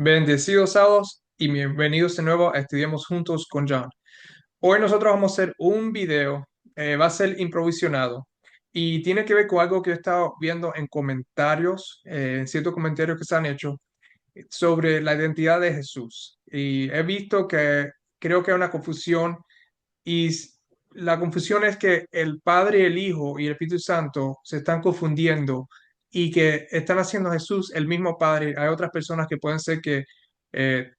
Bendecidos sábados y bienvenidos de nuevo a Estudiemos Juntos con John. Hoy nosotros vamos a hacer un video, va a ser improvisionado y tiene que ver con algo que he estado viendo en comentarios, en ciertos comentarios que se han hecho sobre la identidad de Jesús. Y he visto que creo que hay una confusión y la confusión es que el Padre, el Hijo y el Espíritu Santo se están confundiendo y que están haciendo a Jesús el mismo Padre. Hay otras personas que pueden ser que eh,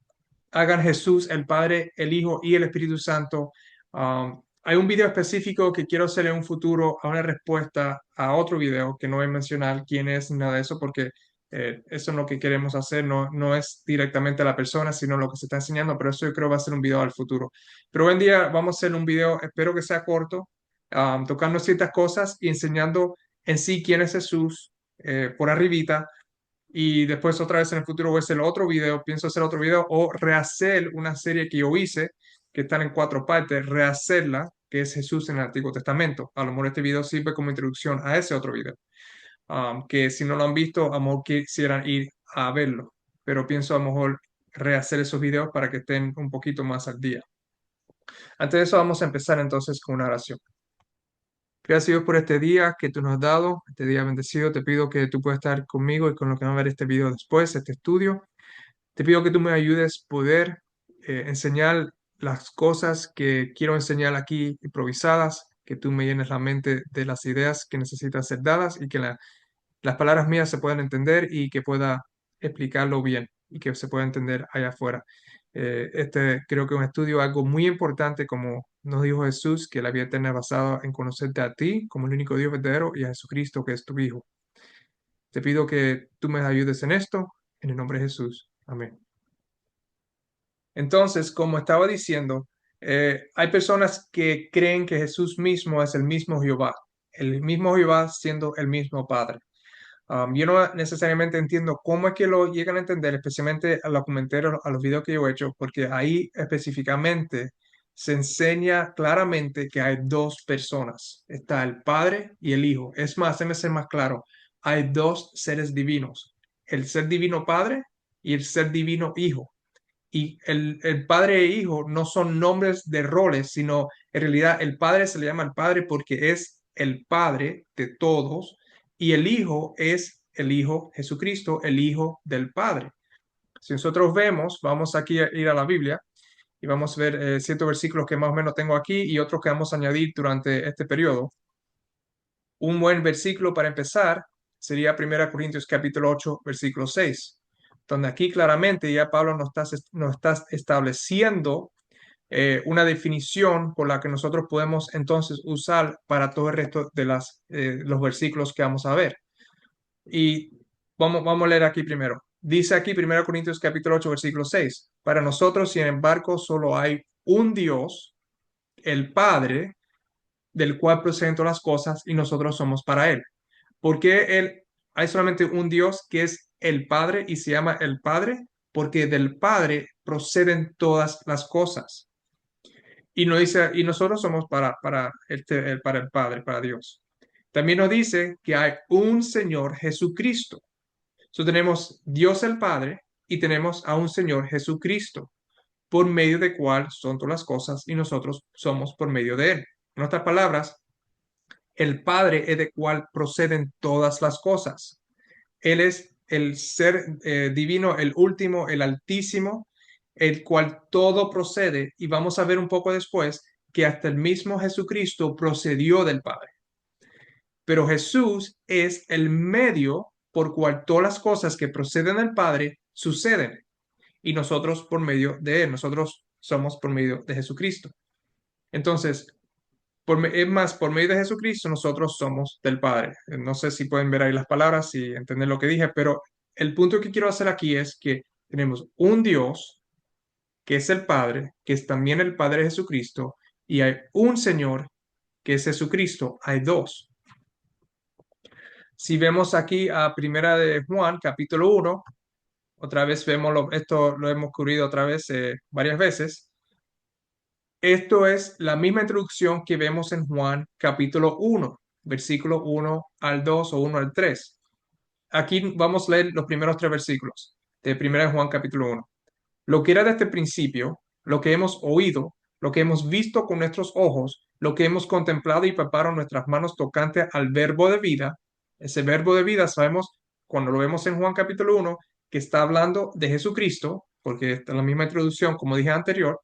hagan Jesús el Padre, el Hijo y el Espíritu Santo. Hay un video específico que quiero hacer en un futuro a una respuesta a otro video que no voy a mencionar quién es ni nada de eso porque eso es lo que queremos hacer, no es directamente a la persona, sino lo que se está enseñando, pero eso yo creo va a ser un video al futuro. Pero hoy en día vamos a hacer un video, espero que sea corto, tocando ciertas cosas y enseñando en sí quién es Jesús por arribita y después otra vez en el futuro voy a hacer otro video, pienso hacer otro video o rehacer una serie que yo hice, que están en cuatro partes, rehacerla, que es Jesús en el Antiguo Testamento. A lo mejor este video sirve como introducción a ese otro video, que si no lo han visto, a lo mejor quisieran ir a verlo, pero pienso a lo mejor rehacer esos videos para que estén un poquito más al día. Antes de eso vamos a empezar entonces con una oración. Gracias Dios por este día que tú nos has dado, este día bendecido. Te pido que tú puedas estar conmigo y con los que van a ver este video después, este estudio. Te pido que tú me ayudes a poder enseñar las cosas que quiero enseñar aquí improvisadas, que tú me llenes la mente de las ideas que necesitan ser dadas y que las palabras mías se puedan entender y que pueda explicarlo bien y que se pueda entender allá afuera. Este creo que es un estudio algo muy importante, como nos dijo Jesús, que la vida eterna es basada en conocerte a ti como el único Dios verdadero y a Jesucristo que es tu Hijo. Te pido que tú me ayudes en esto, en el nombre de Jesús. Amén. Entonces, como estaba diciendo, hay personas que creen que Jesús mismo es el mismo Jehová siendo el mismo Padre. Yo no necesariamente entiendo cómo es que lo llegan a entender, especialmente a los comentarios, a los videos que yo he hecho, porque ahí específicamente se enseña claramente que hay dos personas. Está el Padre y el Hijo. Es más, déjeme ser más claro. Hay dos seres divinos. El ser divino Padre y el ser divino Hijo. Y el padre e hijo no son nombres de roles, sino en realidad el padre se le llama el padre porque es el padre de todos y el hijo es el hijo Jesucristo, el hijo del padre. Si nosotros vemos, vamos aquí a ir a la Biblia y vamos a ver ciertos versículos que más o menos tengo aquí y otros que vamos a añadir durante este periodo. Un buen versículo para empezar sería 1 Corintios capítulo 8, versículo 6, donde aquí claramente ya Pablo nos está estableciendo una definición por la que nosotros podemos entonces usar para todo el resto de los versículos que vamos a ver. Y vamos a leer aquí primero. Dice aquí 1 Corintios capítulo 8, versículo 6, para nosotros, sin embargo, solo hay un Dios, el Padre, del cual proceden todas las cosas y nosotros somos para Él. ¿Por qué hay solamente un Dios que es el Padre y se llama el Padre? Porque del Padre proceden todas las cosas. Y nos dice, y nosotros somos para el Padre, para Dios. También nos dice que hay un Señor Jesucristo. Entonces tenemos Dios el Padre y tenemos a un Señor Jesucristo, por medio de cual son todas las cosas y nosotros somos por medio de Él. En otras palabras, el Padre es de cual proceden todas las cosas. Él es el ser divino, el último, el altísimo, el cual todo procede. Y vamos a ver un poco después que hasta el mismo Jesucristo procedió del Padre. Pero Jesús es el medio por cual todas las cosas que proceden del Padre suceden. Y nosotros por medio de Él, nosotros somos por medio de Jesucristo. Entonces, es más, por medio de Jesucristo nosotros somos del Padre. No sé si pueden ver ahí las palabras y entender lo que dije, pero el punto que quiero hacer aquí es que tenemos un Dios que es el Padre, que es también el Padre de Jesucristo, y hay un Señor que es Jesucristo. Hay dos. Si vemos aquí a Primera de Juan, capítulo 1, otra vez vemos esto lo hemos cubrido otra vez varias veces. Esto es la misma introducción que vemos en Juan capítulo 1, versículo 1 al 2 o 1 al 3. Aquí vamos a leer los primeros tres versículos. de 1 Juan capítulo 1. Lo que era desde el principio, lo que hemos oído, lo que hemos visto con nuestros ojos, lo que hemos contemplado y palpado en nuestras manos tocante al verbo de vida. Ese verbo de vida sabemos cuando lo vemos en Juan capítulo 1 que está hablando de Jesucristo, porque está en la misma introducción como dije anterior,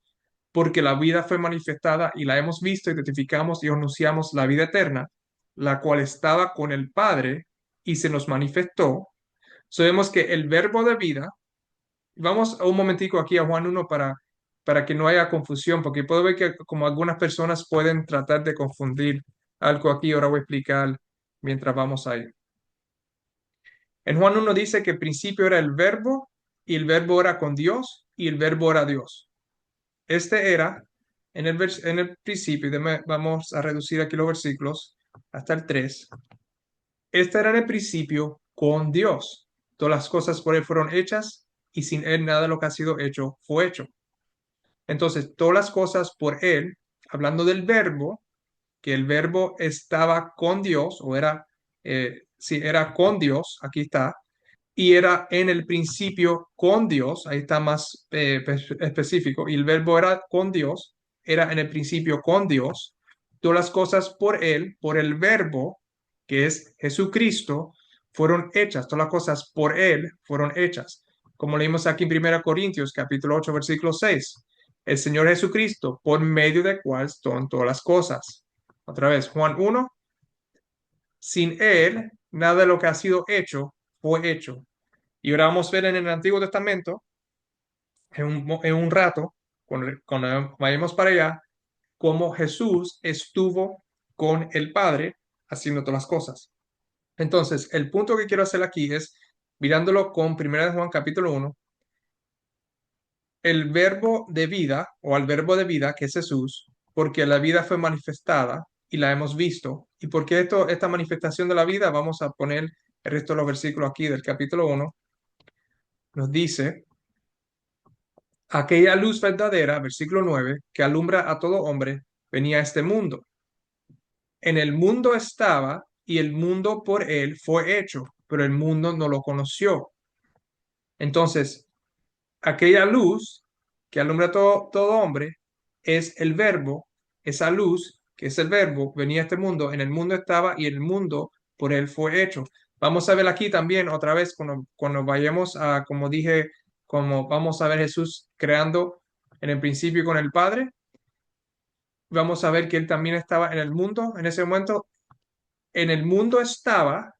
porque la vida fue manifestada y la hemos visto, identificamos y anunciamos la vida eterna, la cual estaba con el Padre y se nos manifestó. Sabemos que el verbo de vida, vamos a un momentico aquí a Juan 1 para que no haya confusión, porque puedo ver que como algunas personas pueden tratar de confundir algo aquí, ahora voy a explicar mientras vamos ahí. En Juan 1 dice que el principio era el verbo y el verbo era con Dios y el verbo era Dios. Este era en el principio, vamos a reducir aquí los versículos hasta el 3. Este era en el principio con Dios. Todas las cosas por él fueron hechas y sin él nada de lo que ha sido hecho fue hecho. Entonces, todas las cosas por él, hablando del verbo, que el verbo estaba con Dios, o era, sí, era con Dios, aquí está, y era en el principio con Dios, ahí está más específico, y el verbo era con Dios, era en el principio con Dios, todas las cosas por Él, por el verbo, que es Jesucristo, fueron hechas, todas las cosas por Él fueron hechas. Como leímos aquí en 1 Corintios, capítulo 8, versículo 6, el Señor Jesucristo, por medio de cual son todas las cosas. Otra vez, Juan 1, sin Él, nada de lo que ha sido hecho fue hecho. Y ahora vamos a ver en el Antiguo Testamento, en un rato, cuando vayamos para allá, cómo Jesús estuvo con el Padre haciendo todas las cosas. Entonces, el punto que quiero hacer aquí es, mirándolo con 1 Juan capítulo 1, el verbo de vida, o al verbo de vida, que es Jesús, porque la vida fue manifestada y la hemos visto. ¿Y porque esta manifestación de la vida? Vamos a poner el resto de los versículos aquí del capítulo 1. Nos dice: aquella luz verdadera, versículo 9, que alumbra a todo hombre, venía a este mundo. En el mundo estaba y el mundo por él fue hecho, pero el mundo no lo conoció. Entonces, aquella luz que alumbra a todo hombre es el verbo, esa luz que es el verbo, venía a este mundo, en el mundo estaba y el mundo por él fue hecho. Vamos a ver aquí también otra vez cuando vayamos a, como dije, como vamos a ver Jesús creando en el principio con el Padre, vamos a ver que él también estaba en el mundo en ese momento. En el mundo estaba,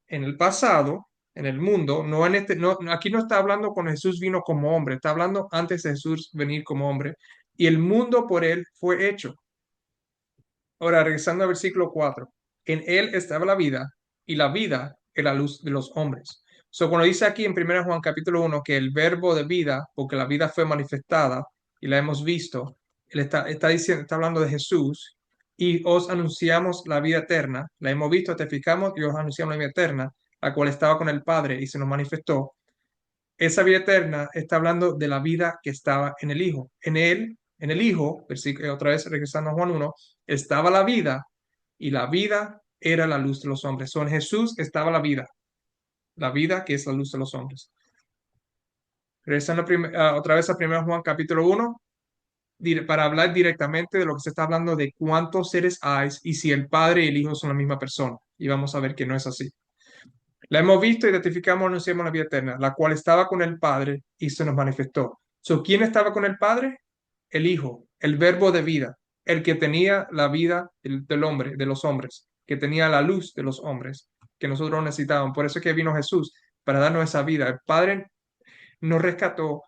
en el pasado, en el mundo, no en este, no, aquí no está hablando cuando Jesús vino como hombre, está hablando antes de Jesús venir como hombre, y el mundo por él fue hecho. Ahora, regresando al versículo 4, en él estaba la vida, y la vida es la luz de los hombres. So, cuando dice aquí en 1 Juan capítulo 1 que el verbo de vida, porque la vida fue manifestada y la hemos visto, él está diciendo, está hablando de Jesús, y os anunciamos la vida eterna, la hemos visto, testificamos y os anunciamos la vida eterna, la cual estaba con el Padre y se nos manifestó. Esa vida eterna está hablando de la vida que estaba en el Hijo. En él, en el Hijo, otra vez regresando a Juan 1, estaba la vida y la vida era la luz de los hombres. En Jesús estaba la vida que es la luz de los hombres. Regresando otra vez a 1 Juan capítulo 1, para hablar directamente de lo que se está hablando de cuántos seres hay y si el Padre y el Hijo son la misma persona. Y vamos a ver que no es así. La hemos visto, identificamos, anunciamos la vida eterna, la cual estaba con el Padre y se nos manifestó. ¿Quién estaba con el Padre? El Hijo, el verbo de vida, el que tenía la vida del hombre, de los hombres, que tenía la luz de los hombres, que nosotros necesitábamos. Por eso es que vino Jesús, para darnos esa vida. El Padre nos rescató,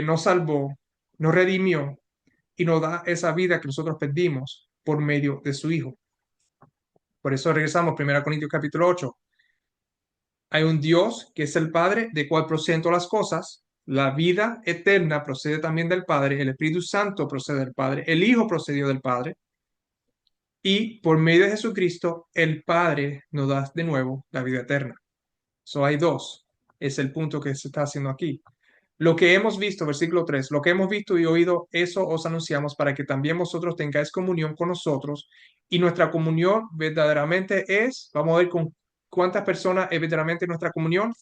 nos salvó, nos redimió y nos da esa vida que nosotros perdimos por medio de su Hijo. Por eso regresamos a 1 Corintios capítulo 8. Hay un Dios que es el Padre, de cual proceden todas las cosas. La vida eterna procede también del Padre. El Espíritu Santo procede del Padre. El Hijo procedió del Padre. Y por medio de Jesucristo, el Padre nos da de nuevo la vida eterna. Hay dos. Es el punto que se está haciendo aquí. Lo que hemos visto, versículo 3, lo que hemos visto y oído, eso os anunciamos para que también vosotros tengáis comunión con nosotros. Y nuestra comunión verdaderamente es, vamos a ver con cuántas personas es verdaderamente nuestra comunión,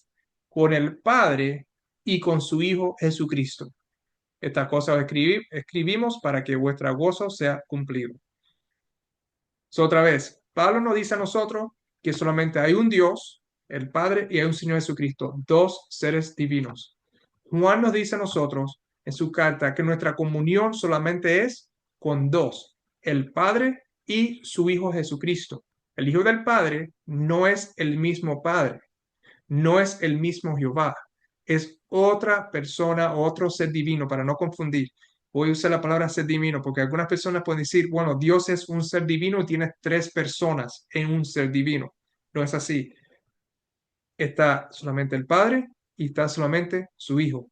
con el Padre y con su Hijo Jesucristo. Estas cosas escribimos para que vuestro gozo sea cumplido. Otra vez, Pablo nos dice a nosotros que solamente hay un Dios, el Padre, y hay un Señor Jesucristo, dos seres divinos. Juan nos dice a nosotros en su carta que nuestra comunión solamente es con dos, el Padre y su Hijo Jesucristo. El Hijo del Padre no es el mismo Padre, no es el mismo Jehová, es otra persona, otro ser divino, para no confundir. Voy a usar la palabra ser divino porque algunas personas pueden decir, bueno, Dios es un ser divino y tiene tres personas en un ser divino. No es así. Está solamente el Padre y está solamente su Hijo.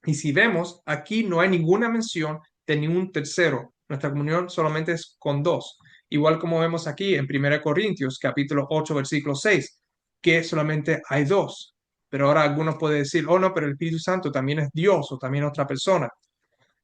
Y si vemos, aquí no hay ninguna mención de ningún tercero. Nuestra comunión solamente es con dos. Igual como vemos aquí en 1 Corintios, capítulo 8, versículo 6, que solamente hay dos. Pero ahora algunos pueden decir, oh no, pero el Espíritu Santo también es Dios o también otra persona.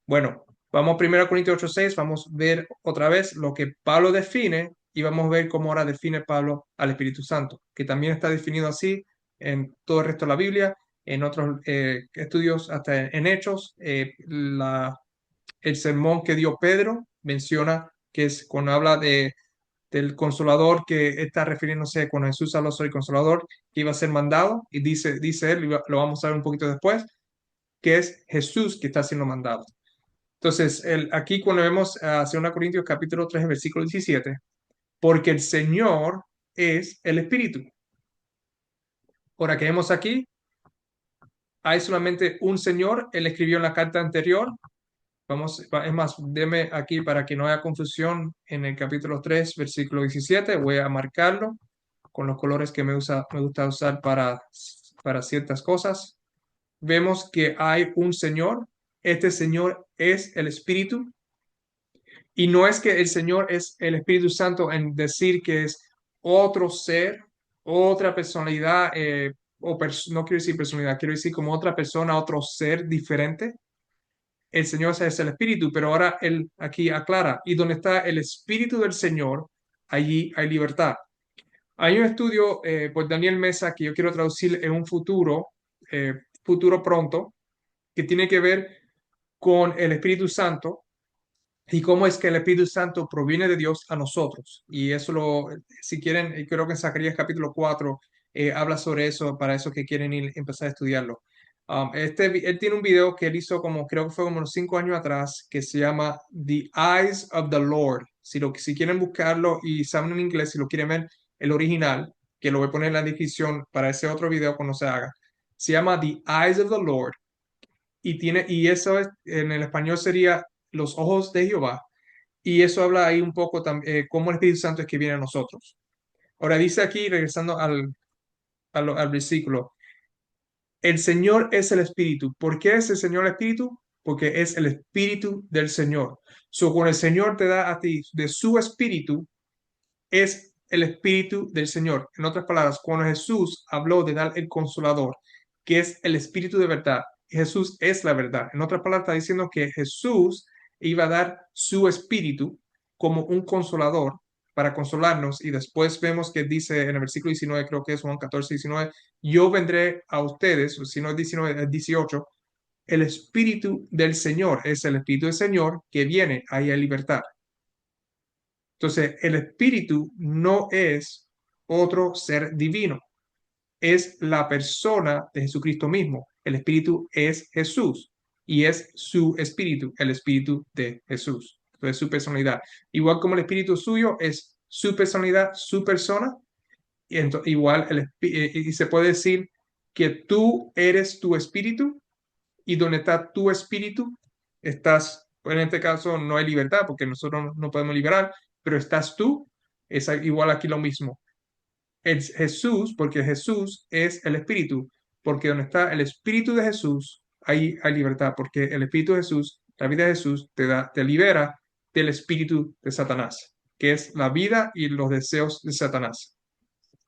Bueno, vamos a 1 Corintios 8:6, vamos a ver otra vez lo que Pablo define y vamos a ver cómo ahora define Pablo al Espíritu Santo, que también está definido así en todo el resto de la Biblia, en otros estudios, hasta en Hechos. El sermón que dio Pedro menciona que es cuando habla del consolador que está refiriéndose cuando Jesús habló sobre el consolador que iba a ser mandado y dice él, y lo vamos a ver un poquito después, que es Jesús que está siendo mandado. Entonces, aquí cuando vemos a 2 Corintios capítulo 3, versículo 17, porque el Señor es el Espíritu. Ahora que vemos aquí, hay solamente un Señor, él escribió en la carta anterior. Es más, deme aquí para que no haya confusión en el capítulo 3, versículo 17, voy a marcarlo con los colores que me gusta usar para ciertas cosas. Vemos que hay un Señor, este Señor es el Espíritu. Y no es que el Señor es el Espíritu Santo en decir que es otro ser, otra personalidad, no quiero decir personalidad, quiero decir como otra persona, otro ser diferente. El Señor es el Espíritu, pero ahora él aquí aclara, y donde está el Espíritu del Señor, allí hay libertad. Hay un estudio por Daniel Mesa que yo quiero traducir en un futuro pronto, que tiene que ver con el Espíritu Santo y cómo es que el Espíritu Santo proviene de Dios a nosotros. Y eso si quieren, creo que en Zacarías capítulo 4 habla sobre eso, para esos que quieren empezar a estudiarlo. Él tiene un video que él hizo creo que fue como unos 5 años atrás, que se llama The Eyes of the Lord. Si quieren buscarlo y saben en inglés, si lo quieren ver, el original, que lo voy a poner en la descripción para ese otro video cuando se haga, se llama The Eyes of the Lord y eso en el español sería los ojos de Jehová. Y eso habla ahí un poco también cómo el Espíritu Santo es que viene a nosotros. Ahora dice aquí, regresando al versículo, el Señor es el Espíritu. ¿Por qué es el Señor el Espíritu? Porque es el Espíritu del Señor. Cuando el Señor te da a ti de su Espíritu, es el Espíritu del Señor. En otras palabras, cuando Jesús habló de dar el Consolador, que es el Espíritu de verdad, Jesús es la verdad. En otras palabras, está diciendo que Jesús iba a dar su Espíritu como un consolador para consolarnos. Y después vemos que dice en el versículo 19, creo que es Juan 14, 19, yo vendré a ustedes, o si no es 19, es 18, el Espíritu del Señor, es el Espíritu del Señor que viene, ahí a libertad. Entonces, el Espíritu no es otro ser divino, es la persona de Jesucristo mismo. El Espíritu es Jesús y es su Espíritu, el Espíritu de Jesús. Entonces, su personalidad. Igual como el Espíritu suyo es su personalidad, su persona, igual y se puede decir que tú eres tu Espíritu y donde está tu Espíritu, en este caso no hay libertad porque nosotros no podemos liberar, pero estás tú, es igual aquí lo mismo. Es Jesús, porque Jesús es el Espíritu, porque donde está el Espíritu de Jesús, ahí hay libertad, porque el Espíritu de Jesús, la vida de Jesús, te libera del espíritu de Satanás, que es la vida y los deseos de Satanás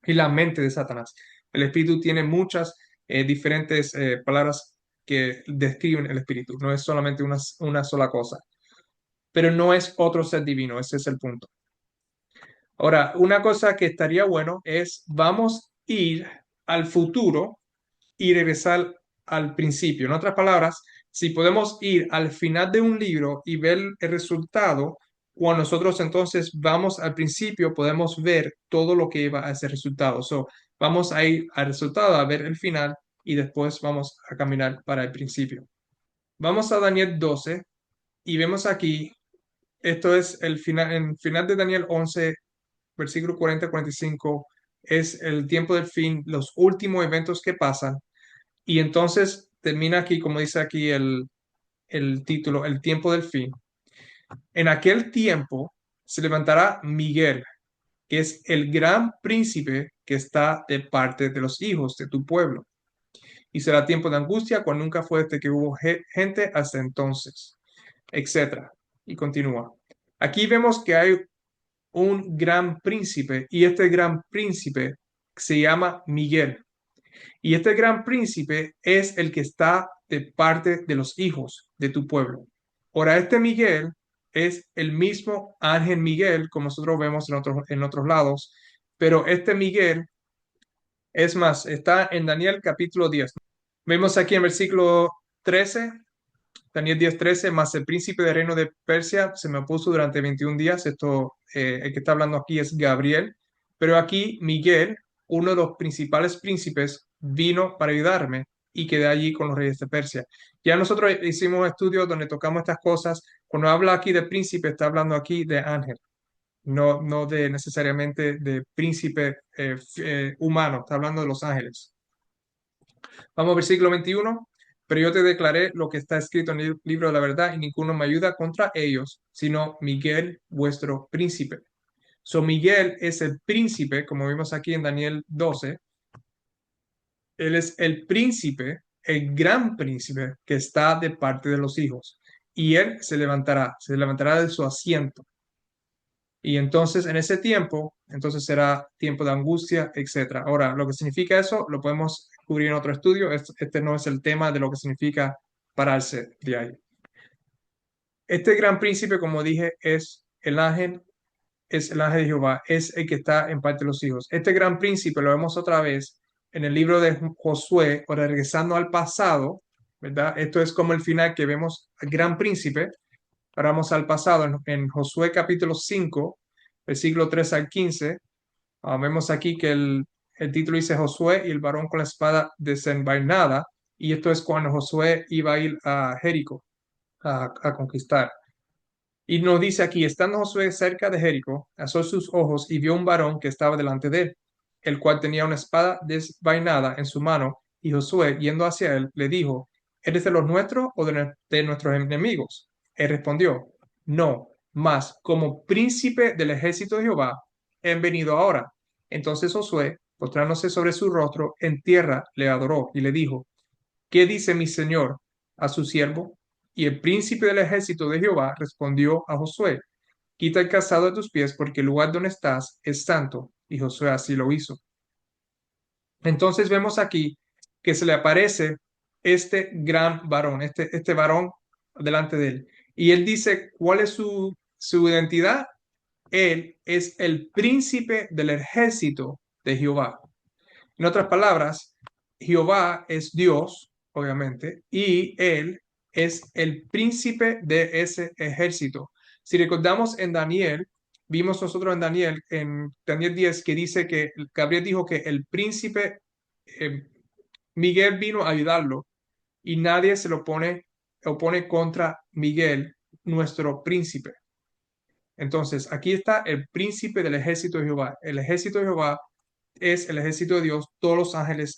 y la mente de Satanás. El Espíritu tiene muchas diferentes palabras que describen el Espíritu, no es solamente una sola cosa, pero no es otro ser divino, ese es el punto. Ahora, una cosa que estaría bueno es, vamos a ir al futuro y regresar al principio. En otras palabras, si podemos ir al final de un libro y ver el resultado, cuando nosotros entonces vamos al principio, podemos ver todo lo que lleva a ese resultado. So, vamos a ir al resultado, a ver el final y después vamos a caminar para el principio. Vamos a Daniel 12 y vemos aquí, esto es el final, en final de Daniel 11, versículo 40-45, es el tiempo del fin, los últimos eventos que pasan. Y entonces termina aquí, como dice aquí el título, el tiempo del fin. En aquel tiempo se levantará Miguel, que es el gran príncipe que está de parte de los hijos de tu pueblo. Y será tiempo de angustia cual nunca fue desde que hubo gente hasta entonces, etcétera. Y continúa. Aquí vemos que hay un gran príncipe y este gran príncipe se llama Miguel. Y este gran príncipe es el que está de parte de los hijos de tu pueblo. Ahora, este Miguel es el mismo ángel Miguel, como nosotros vemos en otros lados, pero este Miguel es más, está en Daniel capítulo 10. Vemos aquí en versículo 13, Daniel 10:13, más el príncipe del reino de Persia se me opuso durante 21 días. Esto, el que está hablando aquí es Gabriel, pero aquí Miguel, uno de los principales príncipes, vino para ayudarme y quedé allí con los reyes de Persia. Ya nosotros hicimos estudios donde tocamos estas cosas. Cuando habla aquí de príncipe, está hablando aquí de ángel, no de necesariamente de príncipe humano, está hablando de los ángeles. Vamos al versículo 21. Pero yo te declaré lo que está escrito en el libro de la verdad y ninguno me ayuda contra ellos, sino Miguel, vuestro príncipe. So Miguel es el príncipe, como vimos aquí en Daniel 12. Él es el príncipe, el gran príncipe que está de parte de los hijos. Y él se levantará de su asiento. Y entonces en ese tiempo, entonces será tiempo de angustia, etcétera. Ahora, lo que significa eso lo podemos cubrir en otro estudio. Este no es el tema de lo que significa pararse de ahí. Este gran príncipe, como dije, es el ángel de Jehová, es el que está en parte de los hijos. Este gran príncipe lo vemos otra vez en el libro de Josué, o regresando al pasado, ¿verdad? Esto es como el final que vemos al gran príncipe. Ahora vamos al pasado, en Josué capítulo 5, versículo 3 al 15. Vemos aquí que el título dice Josué y el varón con la espada desenvainada, y esto es cuando Josué iba a ir a Jericó a conquistar. Y nos dice aquí, estando Josué cerca de Jericó, alzó sus ojos y vio un varón que estaba delante de él, el cual tenía una espada desvainada en su mano, y Josué, yendo hacia él, le dijo, ¿eres de los nuestros o de nuestros enemigos? Él respondió, no, mas como príncipe del ejército de Jehová, he venido ahora. Entonces Josué, postrándose sobre su rostro en tierra, le adoró y le dijo, ¿qué dice mi señor a su siervo? Y el príncipe del ejército de Jehová respondió a Josué, quita el calzado de tus pies, porque el lugar donde estás es santo. Y Josué así lo hizo. Entonces vemos aquí que se le aparece este gran varón, este varón delante de él. Y él dice, ¿cuál es su identidad? Él es el príncipe del ejército de Jehová. En otras palabras, Jehová es Dios, obviamente, y Él es el príncipe de ese ejército. Si recordamos en Daniel, vimos nosotros en Daniel 10, que dice que Gabriel dijo que el príncipe eh, Miguel vino a ayudarlo y nadie se lo opone contra Miguel, nuestro príncipe. Entonces, aquí está el príncipe del ejército de Jehová. El ejército de Jehová es el ejército de Dios, todos los ángeles,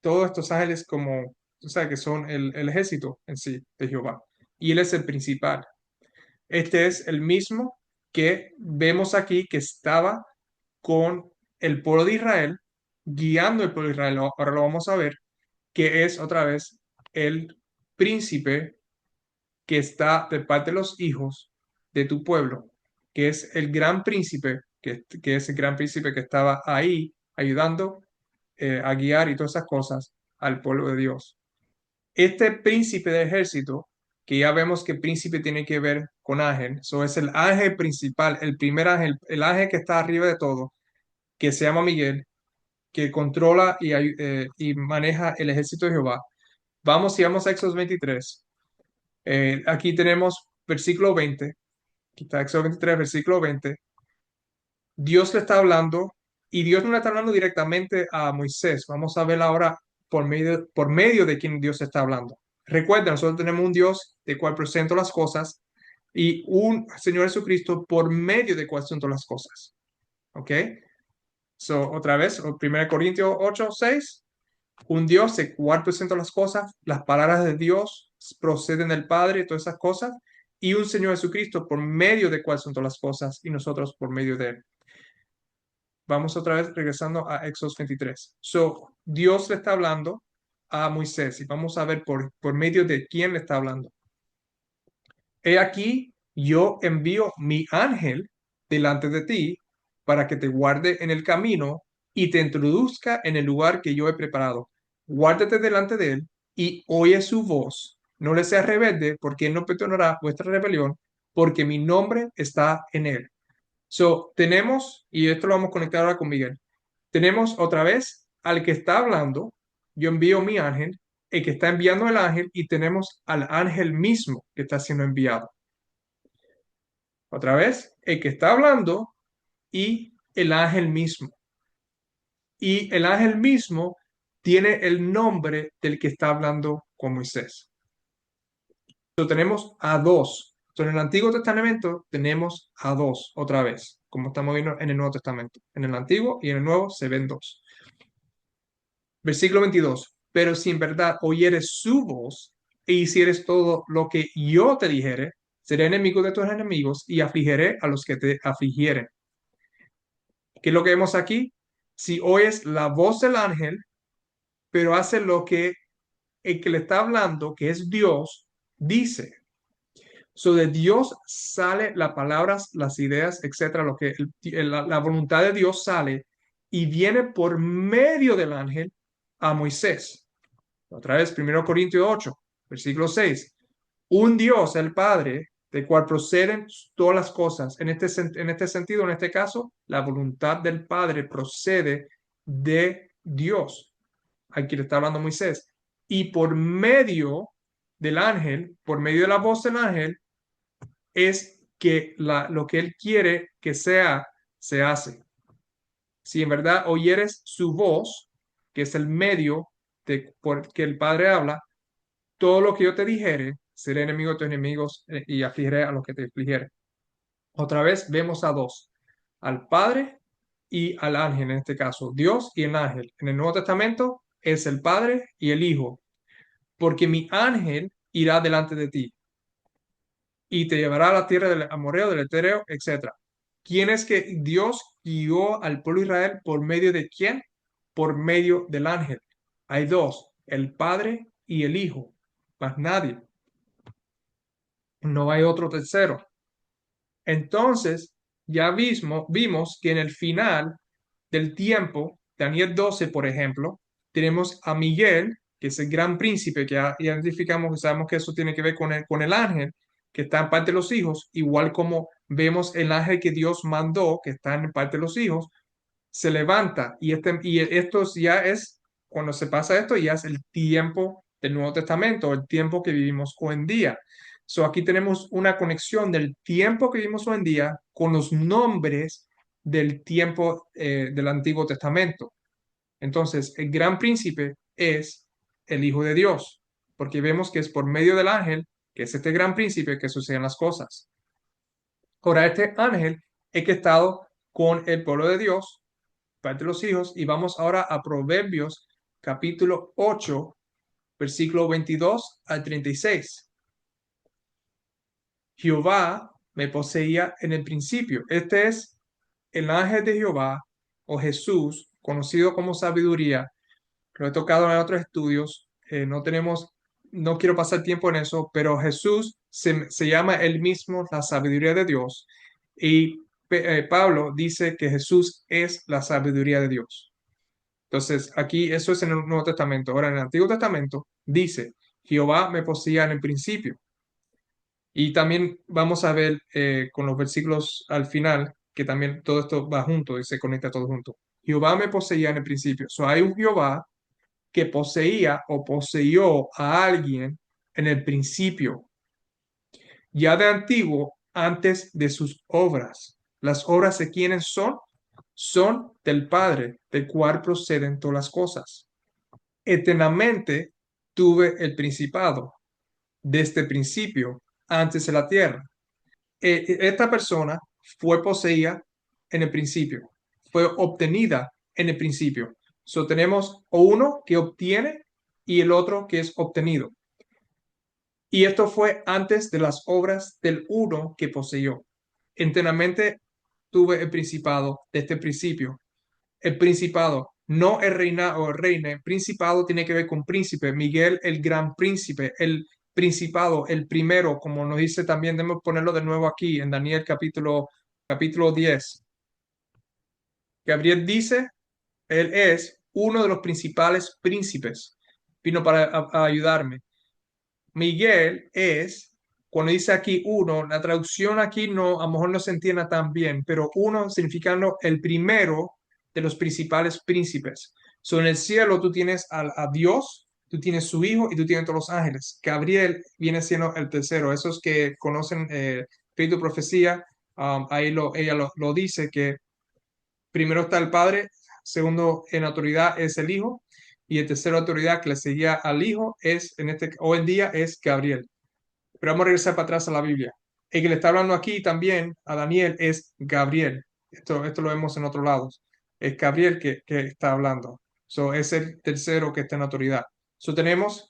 todos estos ángeles como, o sea, que son el ejército en sí de Jehová. Y él es el principal. Este es el mismo que vemos aquí que estaba con el pueblo de Israel, guiando el pueblo de Israel. Ahora lo vamos a ver, que es otra vez el príncipe que está de parte de los hijos de tu pueblo, que es el gran príncipe, que es el gran príncipe que estaba ahí ayudando a guiar y todas esas cosas al pueblo de Dios. Este príncipe de ejército, que ya vemos que príncipe tiene que ver con ángel, eso es el ángel principal, el primer ángel, el ángel que está arriba de todo, que se llama Miguel. que controla y maneja el ejército de Jehová. Vamos y vamos a Éxodo 23. Aquí tenemos versículo 20. Aquí está Éxodo 23, versículo 20. Dios le está hablando y Dios no le está hablando directamente a Moisés. Vamos a ver ahora por medio de quien Dios está hablando. Recuerden, nosotros tenemos un Dios de cual presento las cosas y un Señor Jesucristo por medio de cual presento las cosas. ¿Ok? So, otra vez, 1 Corintios 8, 6. Un Dios de cual presento las cosas, las palabras de Dios proceden del Padre y todas esas cosas, y un Señor Jesucristo por medio de cual son todas las cosas y nosotros por medio de él. Vamos otra vez regresando a Éxodo 23. So, Dios le está hablando a Moisés y vamos a ver por medio de quién le está hablando. He aquí, yo envío mi ángel delante de ti para que te guarde en el camino y te introduzca en el lugar que yo he preparado. Guárdate delante de él y oye su voz. No le seas rebelde, porque él no perdonará vuestra rebelión, porque mi nombre está en él. So, tenemos, y esto lo vamos a conectar ahora con Miguel, tenemos otra vez al que está hablando, yo envío mi ángel, el que está enviando el ángel, y tenemos al ángel mismo que está siendo enviado. Otra vez, el que está hablando y el ángel mismo. Y el ángel mismo tiene el nombre del que está hablando con Moisés. Entonces tenemos a dos. Entonces, en el Antiguo Testamento tenemos a dos otra vez, como estamos viendo en el Nuevo Testamento. En el Antiguo y en el Nuevo se ven dos. Versículo 22. Pero si en verdad oyeres su voz e hicieres todo lo que yo te dijere, seré enemigo de tus enemigos y afligiré a los que te afligieren. ¿Qué es lo que vemos aquí? Si oyes la voz del ángel, pero hace lo que el que le está hablando, que es Dios, dice. So de Dios sale las palabras, las ideas, etcétera, lo que la voluntad de Dios sale y viene por medio del ángel a Moisés. Otra vez, 1 Corintios 8, versículo 6. Un Dios, el Padre, de cual proceden todas las cosas. En este sentido, en este caso, la voluntad del Padre procede de Dios. Aquí le está hablando Moisés. Y por medio del ángel, por medio de la voz del ángel, es que lo que él quiere que sea, se hace. Si en verdad oyeres su voz, que es el medio por que el Padre habla, todo lo que yo te dijere, seré enemigo de tus enemigos y afligiré a los que te afligieren. Otra vez vemos a dos, al Padre y al ángel en este caso, Dios y el ángel. En el Nuevo Testamento es el Padre y el Hijo, porque mi ángel irá delante de ti y te llevará a la tierra del amorreo, del etereo, etc. ¿Quién es que Dios guió al pueblo de Israel por medio de quién? Por medio del ángel. Hay dos, el Padre y el Hijo, más nadie. No hay otro tercero. Entonces, ya vimos que en el final del tiempo, Daniel 12, por ejemplo, tenemos a Miguel, que es el gran príncipe, que ya identificamos, que sabemos que eso tiene que ver con el ángel, que está en parte de los hijos, igual como vemos el ángel que Dios mandó, que está en parte de los hijos, se levanta y esto ya es, cuando se pasa esto, ya es el tiempo del Nuevo Testamento, el tiempo que vivimos hoy en día. So, aquí tenemos una conexión del tiempo que vivimos hoy en día con los nombres del tiempo del Antiguo Testamento. Entonces, el gran príncipe es el Hijo de Dios, porque vemos que es por medio del ángel, que es este gran príncipe, que suceden las cosas. Ahora, este ángel es que ha estado con el pueblo de Dios, parte de los hijos, y vamos ahora a Proverbios capítulo 8, versículo 22 al 36. Jehová me poseía en el principio. Este es el ángel de Jehová o Jesús, conocido como sabiduría. Lo he tocado en otros estudios. No quiero pasar tiempo en eso, pero Jesús se llama él mismo la sabiduría de Dios. Y Pablo dice que Jesús es la sabiduría de Dios. Entonces, aquí eso es en el Nuevo Testamento. Ahora, en el Antiguo Testamento dice, Jehová me poseía en el principio. Y también vamos a ver con los versículos al final que también todo esto va junto y se conecta todo junto. Jehová me poseía en el principio. So, hay un Jehová que poseía o poseyó a alguien en el principio, ya de antiguo, antes de sus obras. Las obras de quienes son, son del Padre, del cual proceden todas las cosas. Eternamente tuve el principado, desde el principio, antes de la tierra. Esta persona fue poseída en el principio, fue obtenida en el principio. So tenemos uno que obtiene y el otro que es obtenido. Y esto fue antes de las obras del uno que poseyó. Enteramente tuve el principado desde el principio. El principado, no el reina o el reine. El principado tiene que ver con príncipe. Miguel, el gran príncipe, el principado, el primero, como nos dice también, debemos ponerlo de nuevo aquí en Daniel capítulo 10. Gabriel dice, él es uno de los principales príncipes. Vino para ayudarme. Miguel es, cuando dice aquí uno, la traducción aquí no, a lo mejor no se entienda tan bien, pero uno significando el primero de los principales príncipes. So, en el cielo tú tienes a Dios, tú tienes su hijo y tú tienes todos los ángeles. Gabriel viene siendo el tercero. Esos que conocen Espíritu de Profecía, ahí ella lo dice que primero está el Padre, segundo en autoridad es el Hijo, y el tercero autoridad que le seguía al Hijo es, hoy en día, es Gabriel. Pero vamos a regresar para atrás a la Biblia. El que le está hablando aquí también a Daniel es Gabriel. Esto lo vemos en otros lados. Es Gabriel que está hablando. So, es el tercero que está en autoridad. So, tenemos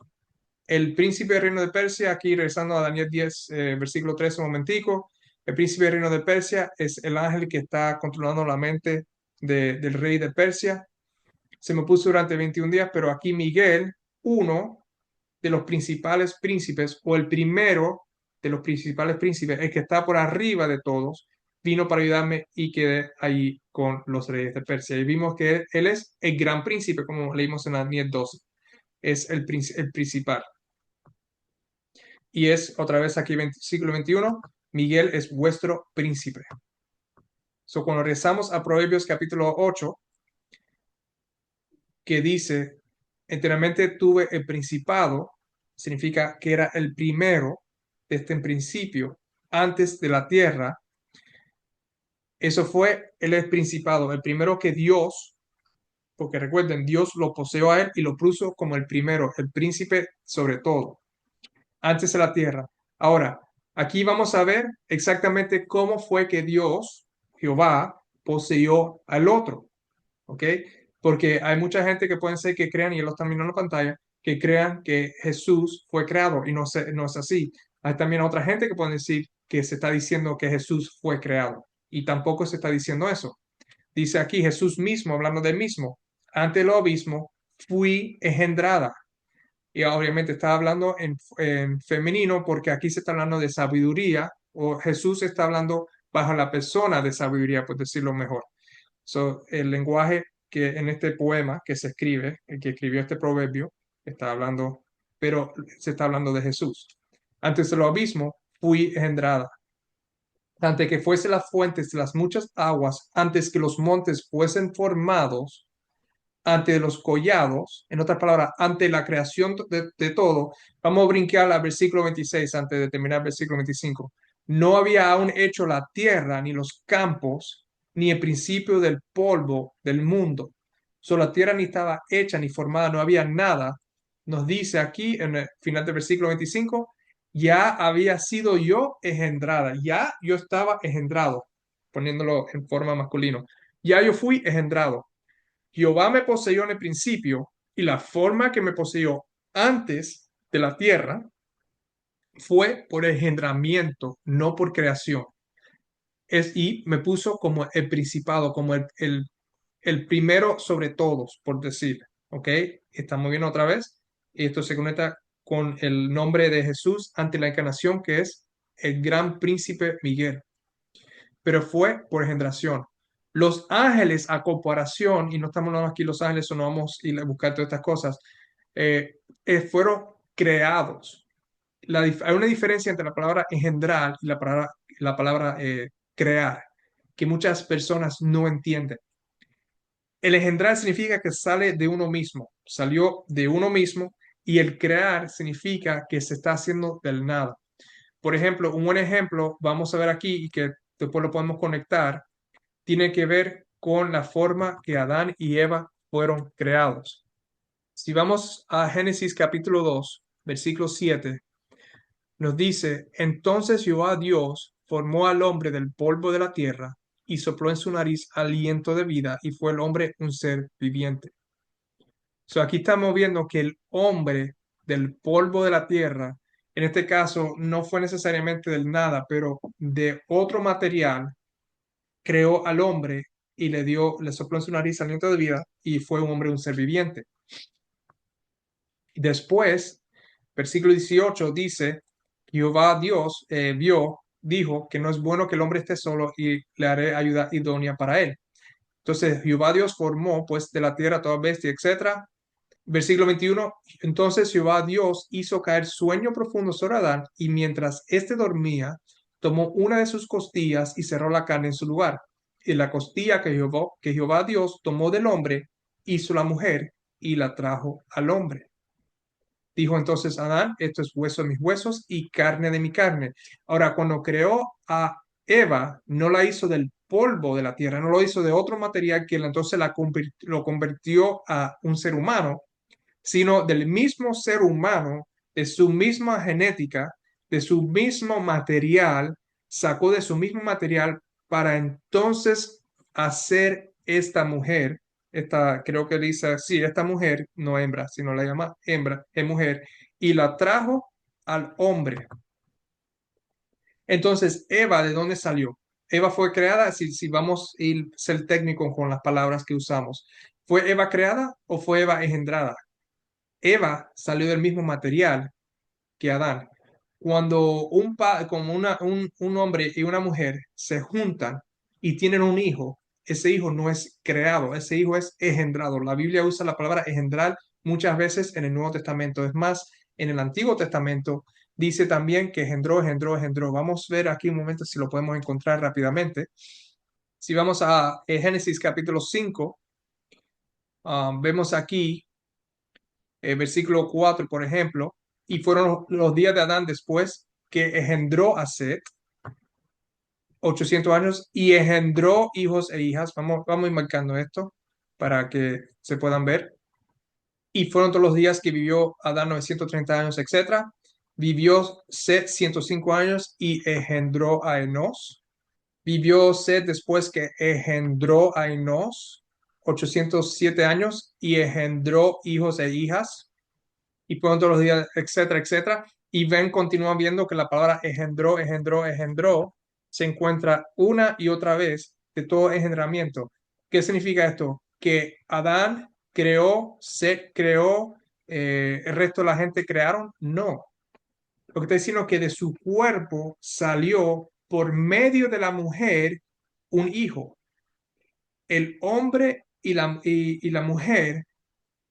el príncipe del reino de Persia, aquí regresando a Daniel 10, versículo 13, un momentico. El príncipe del reino de Persia es el ángel que está controlando la mente del rey de Persia. Se me puso durante 21 días, pero aquí Miguel, uno de los principales príncipes, o el primero de los principales príncipes, el que está por arriba de todos, vino para ayudarme y quedé ahí con los reyes de Persia. Y vimos que él es el gran príncipe, como leímos en Daniel 12. Es el principal. Y es otra vez aquí, siglo XXI, Miguel es vuestro príncipe. So, cuando rezamos a Proverbios capítulo 8, que dice, enteramente tuve el principado, significa que era el primero desde el principio, antes de la tierra. Eso fue el principado, el primero que Dios, porque recuerden, Dios lo poseó a él y lo puso como el primero, el príncipe sobre todo, antes de la tierra. Ahora, aquí vamos a ver exactamente cómo fue que Dios, Jehová, poseyó al otro. ¿Ok? Porque hay mucha gente que pueden ser que crean, y él lo está mirando en la pantalla, que crean que Jesús fue creado y no es así. Hay también otra gente que puede decir que se está diciendo que Jesús fue creado y tampoco se está diciendo eso. Dice aquí Jesús mismo, hablando del mismo, ante lo mismo fui engendrada. Y obviamente está hablando en femenino porque aquí se está hablando de sabiduría, o Jesús está hablando bajo la persona de sabiduría, por decirlo mejor. So, el lenguaje que en este poema que se escribe, el que escribió este proverbio, está hablando, pero se está hablando de Jesús. Antes del abismo fui engendrada. Antes que fuese las fuentes de las muchas aguas, antes que los montes fuesen formados, ante los collados, en otras palabras, ante la creación de todo. Vamos a brincar al versículo 26 antes de terminar el versículo 25. No había aún hecho la tierra, ni los campos, ni el principio del polvo del mundo. So, la tierra ni estaba hecha ni formada, no había nada. Nos dice aquí en el final del versículo 25, ya había sido yo engendrada, ya yo estaba engendrado, poniéndolo en forma masculino. Ya yo fui engendrado. Jehová me poseyó en el principio y la forma que me poseyó antes de la tierra fue por engendramiento, no por creación. Y me puso como el principado, como el primero sobre todos, por decir. ¿Ok? Estamos viendo otra vez. Y esto se conecta con el nombre de Jesús ante la encarnación, que es el gran príncipe Miguel. Pero fue por engendración. Los ángeles, a comparación, y no estamos hablando aquí los ángeles, o no vamos a ir a buscar todas estas cosas, fueron creados. Hay una diferencia entre la palabra engendrar y la palabra crear, que muchas personas no entienden. El engendrar significa que sale de uno mismo, salió de uno mismo, y el crear significa que se está haciendo del nada. Por ejemplo, un buen ejemplo, vamos a ver aquí y que después lo podemos conectar, tiene que ver con la forma que Adán y Eva fueron creados. Si vamos a Génesis capítulo 2, versículo 7, nos dice, entonces Jehová Dios formó al hombre del polvo de la tierra y sopló en su nariz aliento de vida y fue el hombre un ser viviente. So, aquí estamos viendo que el hombre del polvo de la tierra, en este caso no fue necesariamente del nada, pero de otro material, creó al hombre y le sopló en su nariz aliento de vida y fue un hombre un ser viviente. Después, versículo 18 dice, Jehová Dios dijo que no es bueno que el hombre esté solo y le haré ayuda idónea para él. Entonces, Jehová Dios formó pues de la tierra toda bestia, etcétera. Versículo 21, entonces Jehová Dios hizo caer sueño profundo sobre Adán y mientras éste dormía, tomó una de sus costillas y cerró la carne en su lugar. Y la costilla que Jehová Dios tomó del hombre, hizo la mujer y la trajo al hombre. Dijo entonces Adán, esto es hueso de mis huesos y carne de mi carne. Ahora, cuando creó a Eva, no la hizo del polvo de la tierra, no lo hizo de otro material que entonces lo convirtió a un ser humano, sino del mismo ser humano, de su misma genética, de su mismo material, sacó de su mismo material para entonces hacer esta mujer, esta, creo que dice, sí, esta mujer, no hembra, sino la llama hembra, es mujer, y la trajo al hombre. Entonces, Eva, ¿de dónde salió? Eva fue creada, si vamos a ser técnico con las palabras que usamos, ¿fue Eva creada o fue Eva engendrada? Eva salió del mismo material que Adán. Cuando como un hombre y una mujer se juntan y tienen un hijo, ese hijo no es creado, ese hijo es engendrado. La Biblia usa la palabra engendrar muchas veces en el Nuevo Testamento. Es más, en el Antiguo Testamento dice también que engendró, engendró, engendró. Vamos a ver aquí un momento si lo podemos encontrar rápidamente. Si vamos a Génesis capítulo 5, vemos aquí versículo 4, por ejemplo, y fueron los días de Adán después que engendró a Set, 800 años, y engendró hijos e hijas. Vamos a ir marcando esto para que se puedan ver. Y fueron todos los días que vivió Adán 930 años, etcétera. Vivió Set 105 años y engendró a Enos. Vivió Set después que engendró a Enos 807 años y engendró hijos e hijas y fueron todos los días, etcétera, etcétera. Y continúan viendo que la palabra engendró, engendró, engendró se encuentra una y otra vez de todo engendramiento. ¿Qué significa esto? Que Adán creó, se creó, el resto de la gente crearon. No. Lo que está diciendo es que de su cuerpo salió por medio de la mujer un hijo. El hombre y la mujer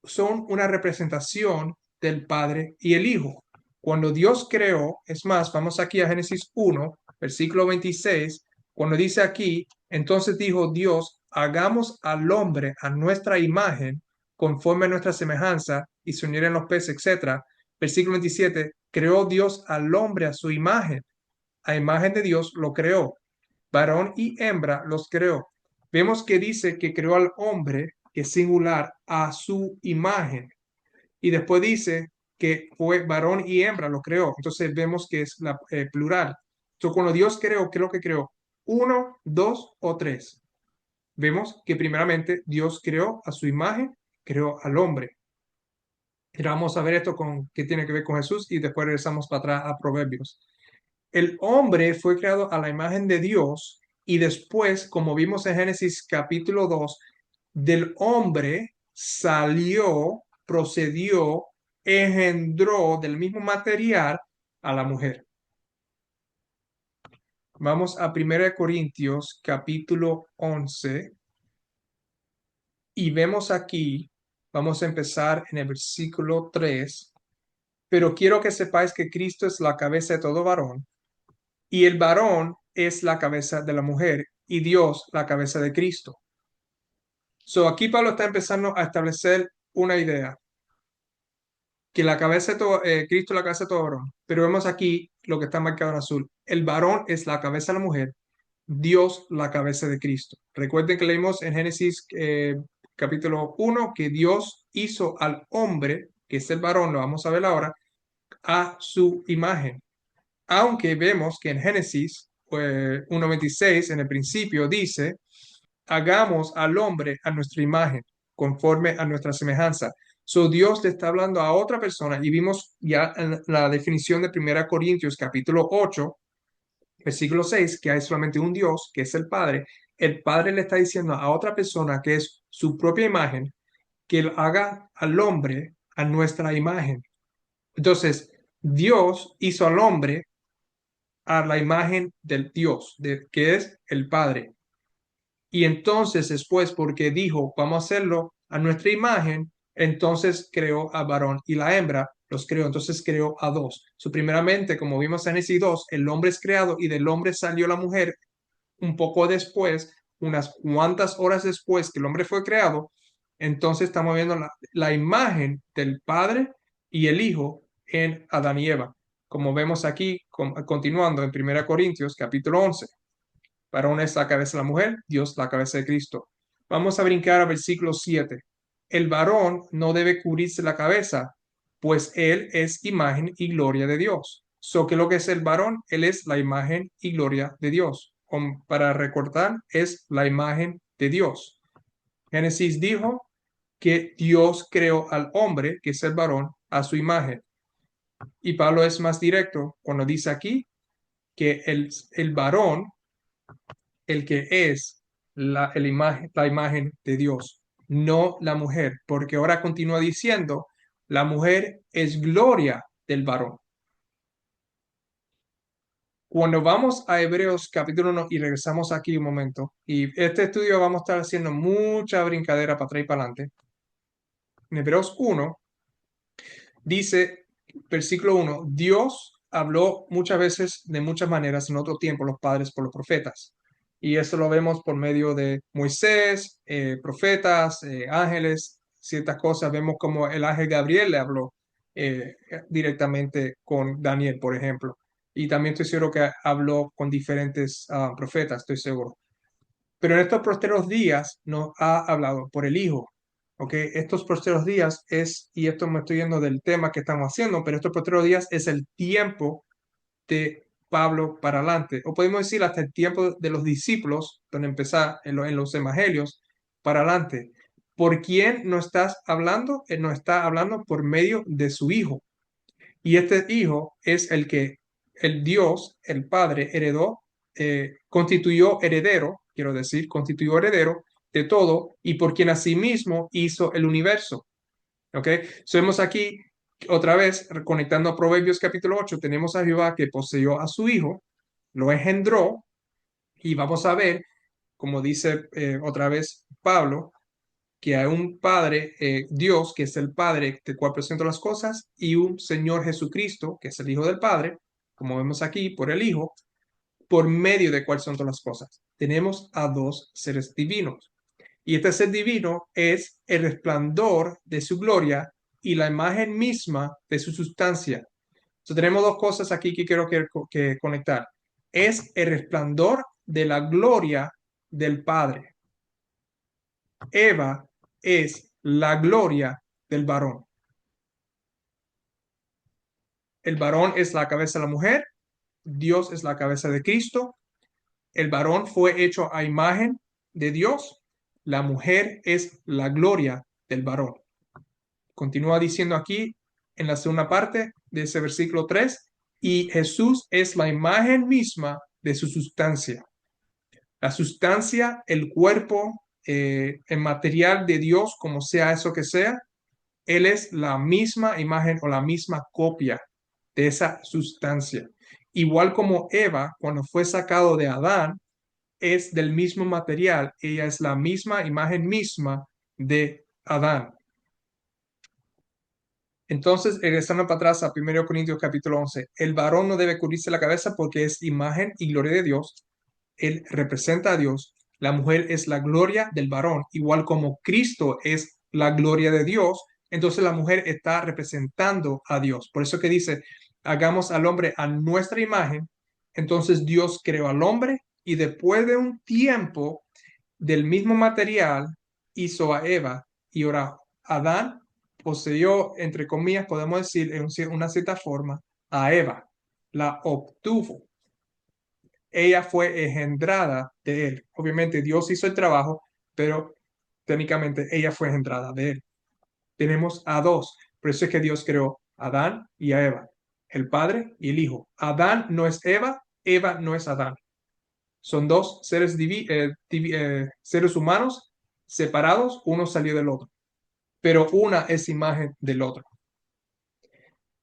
son una representación del Padre y el Hijo. Cuando Dios creó, es más, vamos aquí a Génesis 1, versículo 26, cuando dice aquí, entonces dijo Dios, hagamos al hombre a nuestra imagen, conforme a nuestra semejanza, y se unieren los peces, etc. Versículo 27, creó Dios al hombre a su imagen. A imagen de Dios lo creó. Varón y hembra los creó. Vemos que dice que creó al hombre, que es singular, a su imagen. Y después dice que fue varón y hembra lo creó. Entonces vemos que es la plural. Entonces cuando Dios creó, ¿qué es lo que creó? Uno, dos o tres. Vemos que primeramente Dios creó a su imagen, creó al hombre. Y vamos a ver esto con qué tiene que ver con Jesús y después regresamos para atrás a Proverbios. El hombre fue creado a la imagen de Dios y después, como vimos en Génesis capítulo 2, del hombre salió, procedió, engendró del mismo material a la mujer. Vamos a 1 Corintios capítulo 11 y vemos aquí, vamos a empezar en el versículo 3, pero quiero que sepáis que Cristo es la cabeza de todo varón y el varón es la cabeza de la mujer y Dios la cabeza de Cristo. Aquí Pablo está empezando a establecer una idea, que la cabeza de todo, Cristo es la cabeza de todo varón, pero vemos aquí lo que está marcado en azul. El varón es la cabeza de la mujer, Dios la cabeza de Cristo. Recuerden que leímos en Génesis capítulo 1 que Dios hizo al hombre, que es el varón, lo vamos a ver ahora, a su imagen. Aunque vemos que en Génesis 1:26, en el principio, dice, hagamos al hombre a nuestra imagen, conforme a nuestra semejanza. Dios le está hablando a otra persona y vimos ya en la definición de 1 Corintios capítulo 8, versículo 6, que hay solamente un Dios, que es el Padre. El Padre le está diciendo a otra persona que es su propia imagen, que él haga al hombre a nuestra imagen. Entonces, Dios hizo al hombre a la imagen del Dios, que es el Padre. Y entonces después, porque dijo, vamos a hacerlo a nuestra imagen, entonces creó a varón y la hembra los creó, entonces creó a dos. Primeramente, como vimos en Génesis 2, el hombre es creado y del hombre salió la mujer un poco después, unas cuantas horas después que el hombre fue creado. Entonces estamos viendo la imagen del Padre y el Hijo en Adán y Eva, como vemos aquí, continuando en 1 Corintios capítulo 11. Varón es la cabeza de la mujer, Dios la cabeza de Cristo. Vamos a brincar al versículo 7. El varón no debe cubrirse la cabeza, pues él es imagen y gloria de Dios. ¿Qué es lo que es el varón? Él es la imagen y gloria de Dios. Para recortar, es la imagen de Dios. Génesis dijo que Dios creó al hombre, que es el varón, a su imagen. Y Pablo es más directo cuando dice aquí que el varón, el que es la imagen de Dios, no la mujer, porque ahora continúa diciendo, la mujer es gloria del varón. Cuando vamos a Hebreos capítulo 1 y regresamos aquí un momento, y este estudio vamos a estar haciendo mucha brincadera para atrás y para adelante. En Hebreos 1 dice, versículo 1, Dios habló muchas veces de muchas maneras en otro tiempo los padres por los profetas. Y eso lo vemos por medio de Moisés, profetas, ángeles, ciertas cosas. Vemos como el ángel Gabriel le habló directamente con Daniel, por ejemplo. Y también estoy seguro que habló con diferentes profetas, estoy seguro. Pero en estos posteros días nos ha hablado por el Hijo. ¿Ok? Estos posteros días es, y esto me estoy yendo del tema que estamos haciendo, pero estos posteros días es el tiempo de Pablo para adelante, o podemos decir hasta el tiempo de los discípulos, donde empezar en los evangelios, para adelante. ¿Por quién no estás hablando? Él no está hablando por medio de su Hijo. Y este Hijo es el que el Dios, el Padre, heredó, constituyó heredero, quiero decir, constituyó heredero de todo y por quien asimismo hizo el universo. ¿Ok? Vemos aquí otra vez, conectando a Proverbios capítulo 8, tenemos a Jehová que poseyó a su Hijo, lo engendró y vamos a ver, como dice otra vez Pablo, que hay un Padre, Dios, que es el Padre del cual presento las cosas, y un Señor Jesucristo, que es el Hijo del Padre, como vemos aquí, por el Hijo, por medio de cuál son todas las cosas. Tenemos a dos seres divinos. Y este ser divino es el resplandor de su gloria y la imagen misma de su sustancia. Entonces, tenemos dos cosas aquí que quiero que conectar. Es el resplandor de la gloria del Padre. Eva es la gloria del varón. El varón es la cabeza de la mujer, Dios es la cabeza de Cristo, el varón fue hecho a imagen de Dios, la mujer es la gloria del varón. Continúa diciendo aquí en la segunda parte de ese versículo 3, y Jesús es la imagen misma de su sustancia. La sustancia, el cuerpo, el material de Dios, como sea eso que sea, Él es la misma imagen o la misma copia de esa sustancia. Igual como Eva, cuando fue sacado de Adán, es del mismo material, ella es la misma imagen misma de Adán. Entonces, regresando para atrás a 1 Corintios capítulo 11, el varón no debe cubrirse la cabeza porque es imagen y gloria de Dios. Él representa a Dios La mujer es la gloria del varón, igual como Cristo es la gloria de Dios. Entonces la mujer está representando a Dios. Por eso que dice, hagamos al hombre a nuestra imagen. Entonces Dios creó al hombre y después de un tiempo del mismo material hizo a Eva y ahora Adán poseyó, entre comillas, podemos decir en una cierta forma, a Eva, la obtuvo. Ella fue engendrada de él. Obviamente Dios hizo el trabajo, pero técnicamente ella fue engendrada de él. Tenemos a dos, por eso es que Dios creó a Adán y a Eva, el Padre y el Hijo. Adán no es Eva, Eva no es Adán. Son dos seres humanos separados, uno salió del otro, pero una es imagen del otro.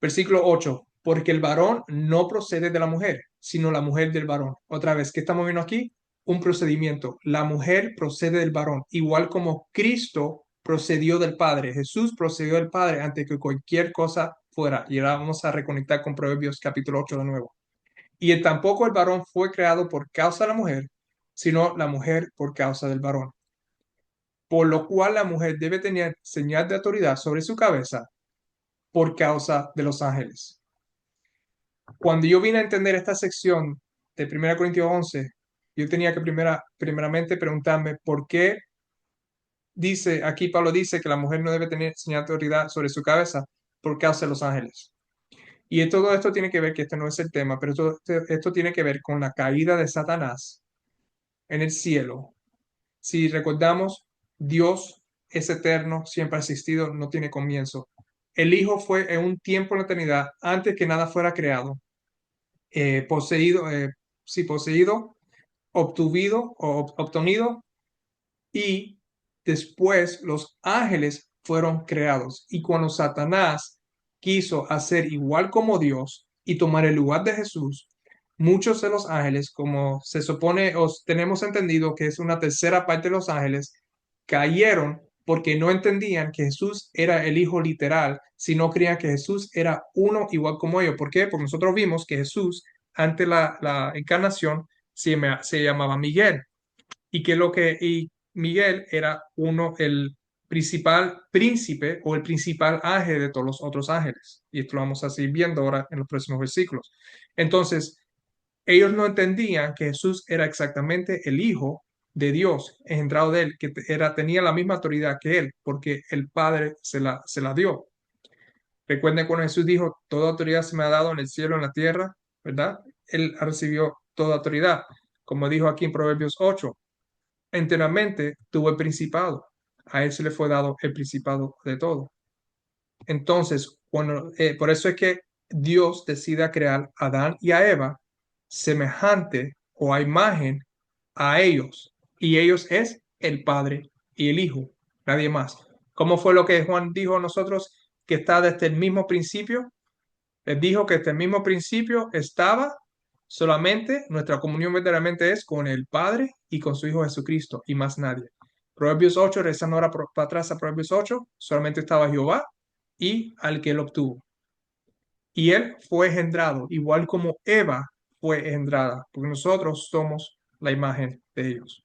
Versículo 8, porque el varón no procede de la mujer, sino la mujer del varón. Otra vez, ¿qué estamos viendo aquí? Un procedimiento. La mujer procede del varón, igual como Cristo procedió del Padre. Jesús procedió del Padre antes que cualquier cosa fuera. Y ahora vamos a reconectar con Proverbios capítulo 8 de nuevo. Y tampoco el varón fue creado por causa de la mujer, sino la mujer por causa del varón. Por lo cual la mujer debe tener señal de autoridad sobre su cabeza por causa de los ángeles. Cuando yo vine a entender esta sección de 1 Corintios 11, yo tenía que primeramente preguntarme por qué dice, aquí Pablo dice que la mujer no debe tener señal de autoridad sobre su cabeza por causa de los ángeles. Y todo esto tiene que ver, que este no es el tema, pero esto tiene que ver con la caída de Satanás en el cielo. Si recordamos, Dios es eterno, siempre ha existido, no tiene comienzo. El Hijo fue en un tiempo en la eternidad, antes que nada fuera creado, poseído, sí, poseído, obtenido, y después los ángeles fueron creados. Y cuando Satanás quiso hacer igual como Dios y tomar el lugar de Jesús, muchos de los ángeles, como se supone o tenemos entendido que es una tercera parte de los ángeles, cayeron porque no entendían que Jesús era el Hijo literal, sino creían que Jesús era uno igual como ellos. ¿Por qué? Porque nosotros vimos que Jesús, ante la encarnación, se llamaba Miguel y que y Miguel era el principal príncipe o el principal ángel de todos los otros ángeles. Y esto lo vamos a seguir viendo ahora en los próximos versículos. Entonces, ellos no entendían que Jesús era exactamente el Hijo de Dios, engendrado de él, que tenía la misma autoridad que él, porque el Padre se la dio. Recuerden cuando Jesús dijo, toda autoridad se me ha dado en el cielo y en la tierra, ¿verdad? Él recibió toda autoridad, como dijo aquí en Proverbios 8. Enteramente tuvo el principado. A él se le fue dado el principado de todo. Entonces, por eso es que Dios decide crear a Adán y a Eva semejante o a imagen a ellos. Y ellos es el Padre y el Hijo, nadie más. ¿Cómo fue lo que Juan dijo a nosotros? Que está desde el mismo principio. Les dijo que desde el mismo principio estaba solamente, nuestra comunión verdaderamente es con el Padre y con su Hijo Jesucristo y más nadie. Proverbios 8, rezando ahora para atrás a Proverbios 8, solamente estaba Jehová y al que él obtuvo. Y él fue engendrado, igual como Eva fue engendrada, porque nosotros somos la imagen de ellos.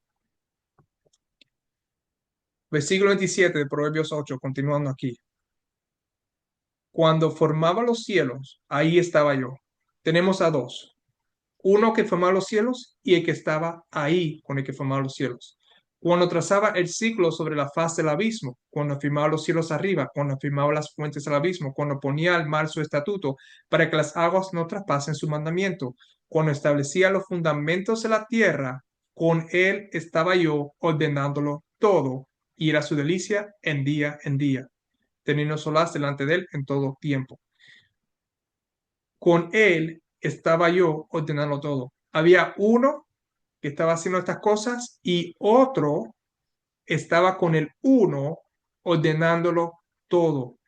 Versículo 27 de Proverbios 8, continuando aquí. Cuando formaba los cielos, ahí estaba yo. Tenemos a dos. Uno que formaba los cielos y el que estaba ahí con el que formaba los cielos. Cuando trazaba el ciclo sobre la faz del abismo, cuando afirmaba los cielos arriba, cuando afirmaba las fuentes del abismo, cuando ponía al mar su estatuto para que las aguas no traspasen su mandamiento, cuando establecía los fundamentos de la tierra, con él estaba yo ordenándolo todo, y era su delicia en día, teniendo solaz delante de él en todo tiempo. Con él estaba yo ordenando todo. Había uno que estaba haciendo estas cosas y otro estaba con el uno ordenándolo todo.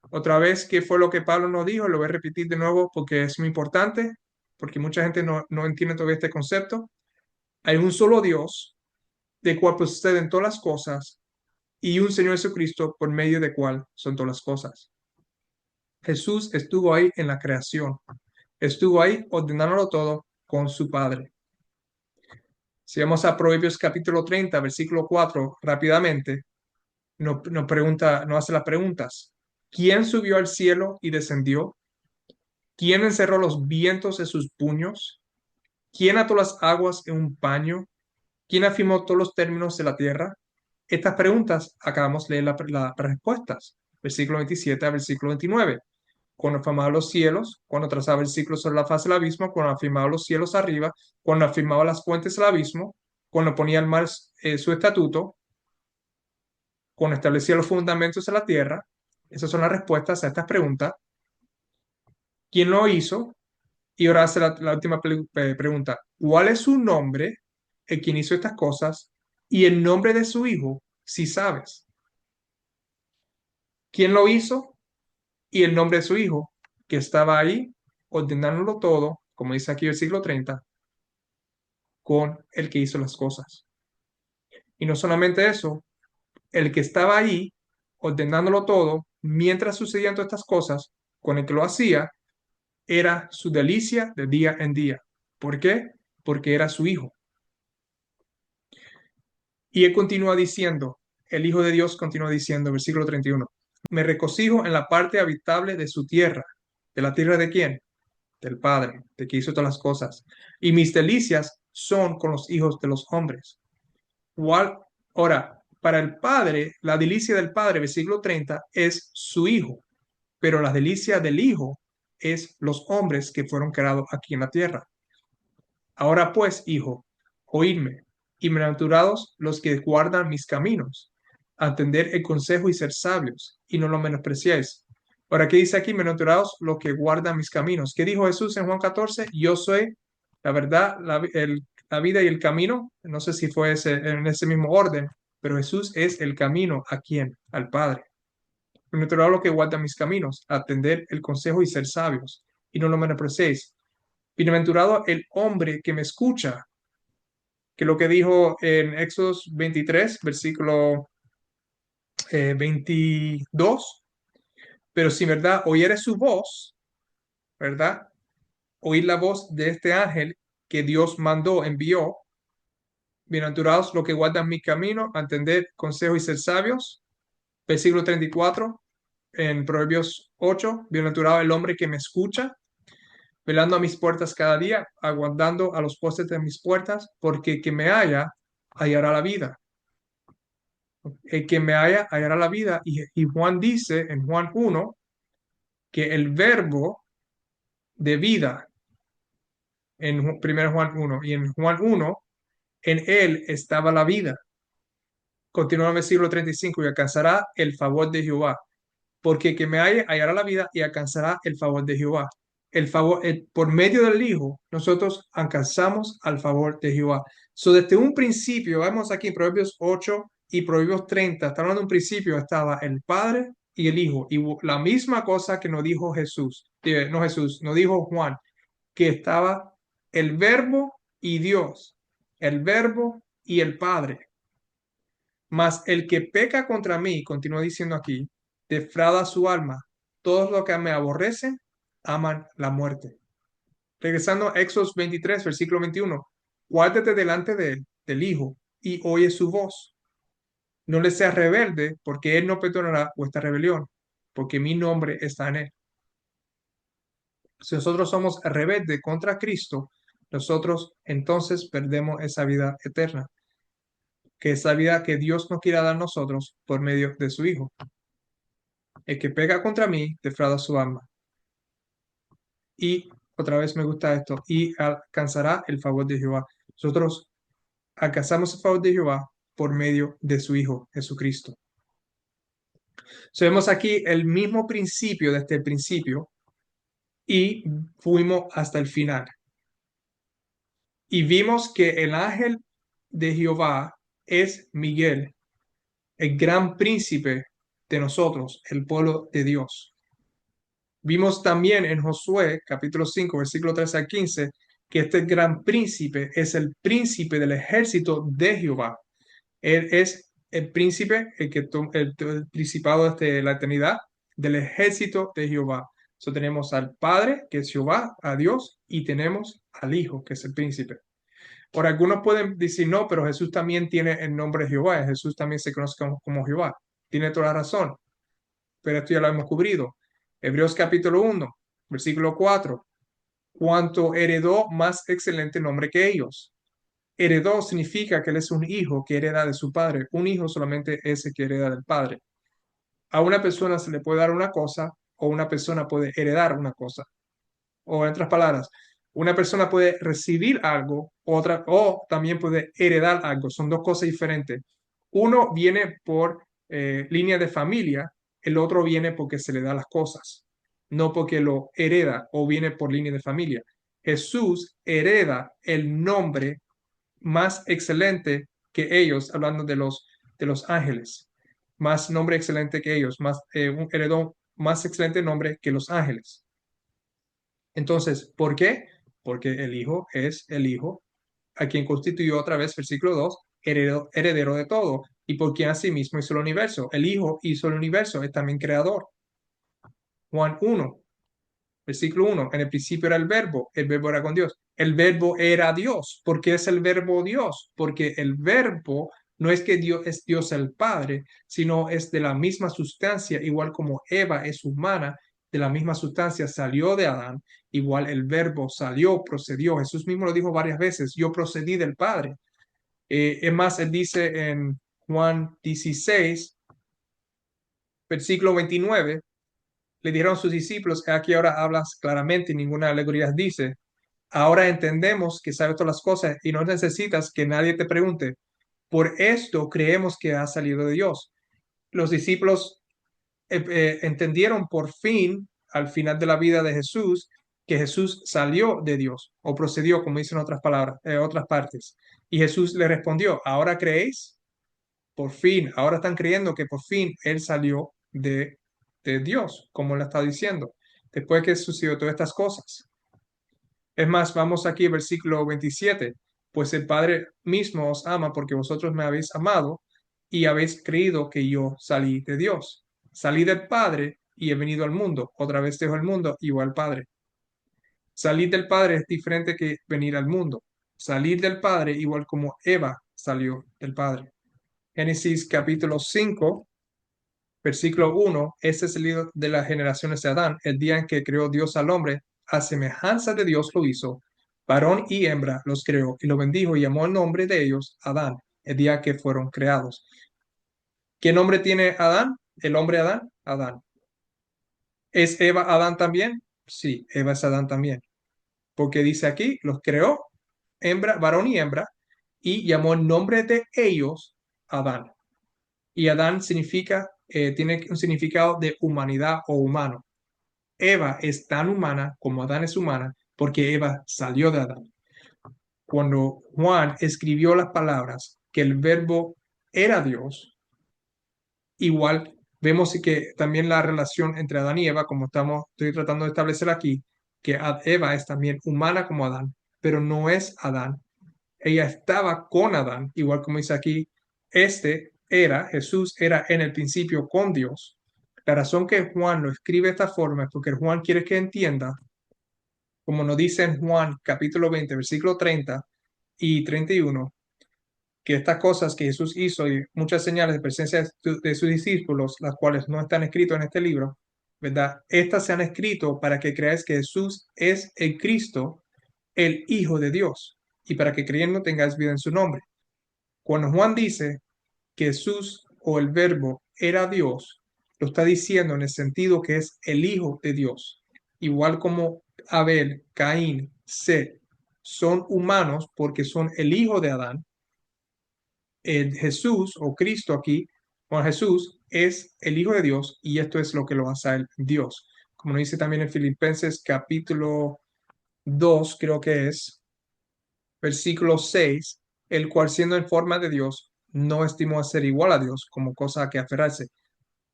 Otra vez, ¿qué fue lo que Pablo nos dijo? Lo voy a repetir de nuevo porque es muy importante, porque mucha gente no entiende todavía este concepto. Hay un solo Dios, de cual proceden todas las cosas, y un Señor Jesucristo, por medio de cual son todas las cosas. Jesús estuvo ahí en la creación, estuvo ahí ordenándolo todo con su Padre. Si vamos a Proverbios capítulo 30, versículo 4, rápidamente, nos pregunta, nos hace las preguntas. ¿Quién subió al cielo y descendió? ¿Quién encerró los vientos en sus puños? ¿Quién ató las aguas en un paño? ¿Quién afirmó todos los términos de la tierra? Estas preguntas acabamos de leer las respuestas, versículo 27 a versículo 29. Cuando afirmaba los cielos, cuando trazaba el ciclo sobre la faz del abismo, cuando afirmaba los cielos arriba, cuando afirmaba las fuentes del abismo, cuando ponía el mar su estatuto, cuando establecía los fundamentos de la tierra. Esas son las respuestas a estas preguntas. ¿Quién lo hizo? Y ahora hace la última pregunta. ¿Cuál es su nombre, el quien hizo estas cosas, y el nombre de su hijo, si sabes? ¿Quién lo hizo? Y el nombre de su hijo, que estaba ahí ordenándolo todo, como dice aquí el siglo 30, con el que hizo las cosas. Y no solamente eso, el que estaba ahí ordenándolo todo, mientras sucedían todas estas cosas, con el que lo hacía, era su delicia de día en día. ¿Por qué? Porque era su hijo. Y él continúa diciendo, el Hijo de Dios continúa diciendo, versículo 31, me regocijo en la parte habitable de su tierra. ¿De la tierra de quién? Del Padre, de que hizo todas las cosas. Y mis delicias son con los hijos de los hombres. ¿Cuál? Ahora, para el Padre, la delicia del Padre, versículo 30, es su Hijo, pero la delicia del Hijo es los hombres que fueron creados aquí en la tierra. Ahora pues, hijo, oídme, y bienaventurados los que guardan mis caminos, a atender el consejo y ser sabios, y no lo menospreciéis. Ahora, ¿qué dice aquí? Bienaventurados los que guardan mis caminos. ¿Qué dijo Jesús en Juan 14? Yo soy la verdad, la vida y el camino. No sé si fue en ese mismo orden, pero Jesús es el camino. ¿A quién? Al Padre. Bienaventurados los que guardan mis caminos, a atender el consejo y ser sabios, y no lo menospreciéis. Bienaventurado el hombre que me escucha, que lo que dijo en Éxodo 23, versículo 22, pero si verdad oyere su voz, ¿verdad? Oír la voz de este ángel que Dios mandó, envió, bienaventurados los que guardan mi camino, a entender consejo y ser sabios. Versículo 34, en Proverbios 8, bienaventurado el hombre que me escucha, velando a mis puertas cada día, aguardando a los postes de mis puertas, porque que me haya, hallará la vida. El que me haya, hallará la vida. Y Juan dice en Juan 1 que el verbo de vida, en 1 Juan 1, y en Juan 1, en él estaba la vida. Continúa el versículo 35, y alcanzará el favor de Jehová. Porque que me haya, hallará la vida y alcanzará el favor de Jehová. El favor, por medio del Hijo, nosotros alcanzamos al favor de Jehová. Desde un principio, vamos aquí en Proverbios 8 y Proverbios 30, está hablando de un principio, estaba el Padre y el Hijo. Y la misma cosa que nos dijo Jesús, no Jesús, nos dijo Juan, que estaba el Verbo y Dios, el Verbo y el Padre. Mas el que peca contra mí, continúa diciendo aquí, defrauda su alma. Todos los que me aborrecen aman la muerte. Regresando a Éxodo 23, versículo 21. Guárdate delante de él, del Hijo, y oye su voz. No le seas rebelde, porque él no perdonará vuestra rebelión, porque mi nombre está en él. Si nosotros somos rebeldes contra Cristo, nosotros entonces perdemos esa vida eterna, que es la vida que Dios nos quiere dar a nosotros por medio de su Hijo. El que pega contra mí, defrauda su alma. Y otra vez me gusta esto, y alcanzará el favor de Jehová. Nosotros alcanzamos el favor de Jehová por medio de su Hijo, Jesucristo. Vemos aquí el mismo principio desde el principio y fuimos hasta el final. Y vimos que el ángel de Jehová es Miguel, el gran príncipe de nosotros, el pueblo de Dios. Vimos también en Josué, capítulo 5, versículo 13 al 15, que este gran príncipe es el príncipe del ejército de Jehová. Él es el príncipe, el principado de la eternidad del ejército de Jehová. Tenemos al Padre, que es Jehová, a Dios, y tenemos al Hijo, que es el príncipe. Ahora, algunos pueden decir, no, pero Jesús también tiene el nombre de Jehová, Jesús también se conoce como Jehová. Tiene toda la razón, pero esto ya lo hemos cubrido. Hebreos capítulo 1, versículo 4. Cuanto heredó más excelente nombre que ellos. Heredó significa que él es un hijo que hereda de su padre. Un hijo solamente es el que hereda del padre. A una persona se le puede dar una cosa o una persona puede heredar una cosa. O en otras palabras, una persona puede recibir algo, otra, o también puede heredar algo. Son dos cosas diferentes. Uno viene por línea de familia, el otro viene porque se le da las cosas, no porque lo hereda o viene por línea de familia. Jesús hereda el nombre más excelente que ellos, hablando de los ángeles, más nombre excelente que ellos, más, heredó más excelente nombre que los ángeles. Entonces, ¿por qué? Porque el Hijo es el Hijo, a quien constituyó otra vez, versículo 2, heredero de todo, y por quien asimismo hizo el universo. El Hijo hizo el universo, es también creador. Juan 1, versículo 1, en el principio era el verbo era con Dios. El verbo era Dios. ¿Por qué es el verbo Dios? Porque el verbo no es que Dios es Dios el Padre, sino es de la misma sustancia, igual como Eva es humana, de la misma sustancia salió de Adán, igual el verbo salió, procedió. Jesús mismo lo dijo varias veces, yo procedí del Padre. Es más, él dice en Juan 16, versículo 29, le dijeron sus discípulos, aquí ahora hablas claramente y ninguna alegoría dice, ahora entendemos que sabes todas las cosas y no necesitas que nadie te pregunte. Por esto creemos que ha salido de Dios. Los discípulos entendieron por fin, al final de la vida de Jesús, que Jesús salió de Dios o procedió, como dicen otras palabras, otras partes. Y Jesús le respondió, ¿ahora creéis? Por fin, ahora están creyendo que por fin Él salió de Dios, como le está diciendo, después que sucedió todas estas cosas. Es más, vamos aquí al versículo 27. Pues el Padre mismo os ama porque vosotros me habéis amado y habéis creído que yo salí de Dios. Salí del Padre y he venido al mundo. Otra vez dejo el mundo y voy al Padre. Salir del Padre es diferente que venir al mundo. Salir del Padre igual como Eva salió del Padre. Génesis capítulo 5, versículo 1. Este es el libro de las generaciones de Adán, el día en que creó Dios al hombre, a semejanza de Dios lo hizo, varón y hembra los creó, y lo bendijo y llamó el nombre de ellos Adán, el día que fueron creados. ¿Qué nombre tiene Adán? El hombre Adán, Adán. ¿Es Eva Adán también? Sí, Eva es Adán también, porque dice aquí, los creó, hembra, varón y hembra, y llamó el nombre de ellos Adán. Y Adán significa, tiene un significado de humanidad o humano. Eva es tan humana como Adán es humana porque Eva salió de Adán. Cuando Juan escribió las palabras que el verbo era Dios, igual vemos que también la relación entre Adán y Eva, como estoy tratando de establecer aquí, que Eva es también humana como Adán, pero no es Adán. Ella estaba con Adán, igual como dice aquí, Jesús era en el principio con Dios. La razón que Juan lo escribe de esta forma es porque Juan quiere que entienda, como nos dice en Juan capítulo 20, versículo 30 y 31, que estas cosas que Jesús hizo y muchas señales de presencia de sus discípulos, las cuales no están escritas en este libro, ¿verdad? Estas se han escrito para que creáis que Jesús es el Cristo, el Hijo de Dios, y para que creyendo tengáis vida en su nombre. Cuando Juan dice que Jesús o el Verbo era Dios, lo está diciendo en el sentido que es el Hijo de Dios. Igual como Abel, Caín, Set son humanos porque son el hijo de Adán, Jesús o Cristo aquí, Juan Jesús es el Hijo de Dios y esto es lo que lo hace a él Dios. Como nos dice también en Filipenses capítulo 2, creo que es, versículo 6, el cual siendo en forma de Dios, no estimó a ser igual a Dios como cosa a que aferrarse.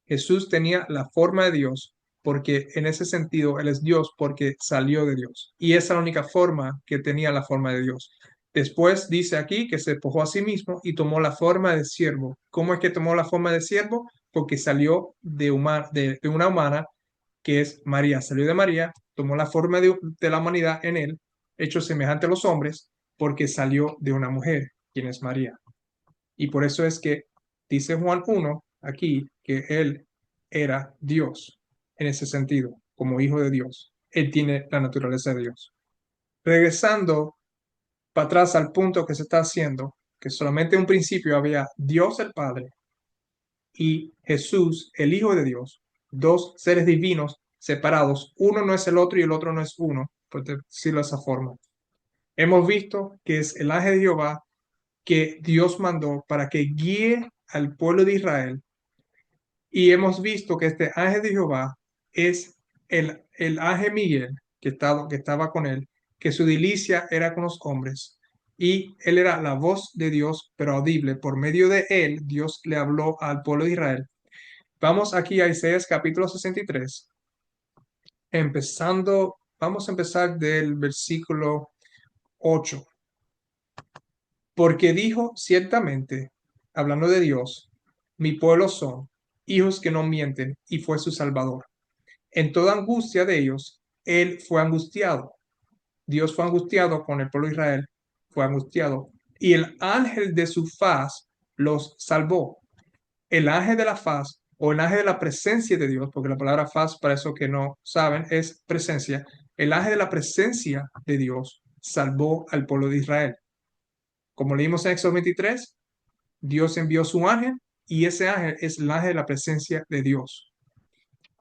Jesús tenía la forma de Dios porque en ese sentido Él es Dios porque salió de Dios. Y esa es la única forma que tenía la forma de Dios. Después dice aquí que se despojó a sí mismo y tomó la forma de siervo. ¿Cómo es que tomó la forma de siervo? Porque salió de una humana que es María. Salió de María, tomó la forma de la humanidad en Él, hecho semejante a los hombres, porque salió de una mujer, quien es María. Y por eso es que dice Juan 1 aquí que él era Dios en ese sentido, como hijo de Dios. Él tiene la naturaleza de Dios. Regresando para atrás al punto que se está haciendo, que solamente en un principio había Dios el Padre y Jesús, el Hijo de Dios, dos seres divinos separados. Uno no es el otro y el otro no es uno, por decirlo de esa forma. Hemos visto que es el ángel de Jehová que Dios mandó para que guíe al pueblo de Israel. Y hemos visto que este ángel de Jehová es el ángel Miguel que estaba con él, que su delicia era con los hombres. Y él era la voz de Dios, pero audible. Por medio de él, Dios le habló al pueblo de Israel. Vamos aquí a Isaías capítulo 63, vamos a empezar del versículo 8. Porque dijo ciertamente, hablando de Dios, mi pueblo son hijos que no mienten, y fue su Salvador. En toda angustia de ellos, él fue angustiado. Dios fue angustiado con el pueblo de Israel, fue angustiado. Y el ángel de su faz los salvó. El ángel de la faz o el ángel de la presencia de Dios, porque la palabra faz, para eso que no saben, es presencia. El ángel de la presencia de Dios salvó al pueblo de Israel. Como leímos en Éxodo 23, Dios envió su ángel y ese ángel es el ángel de la presencia de Dios.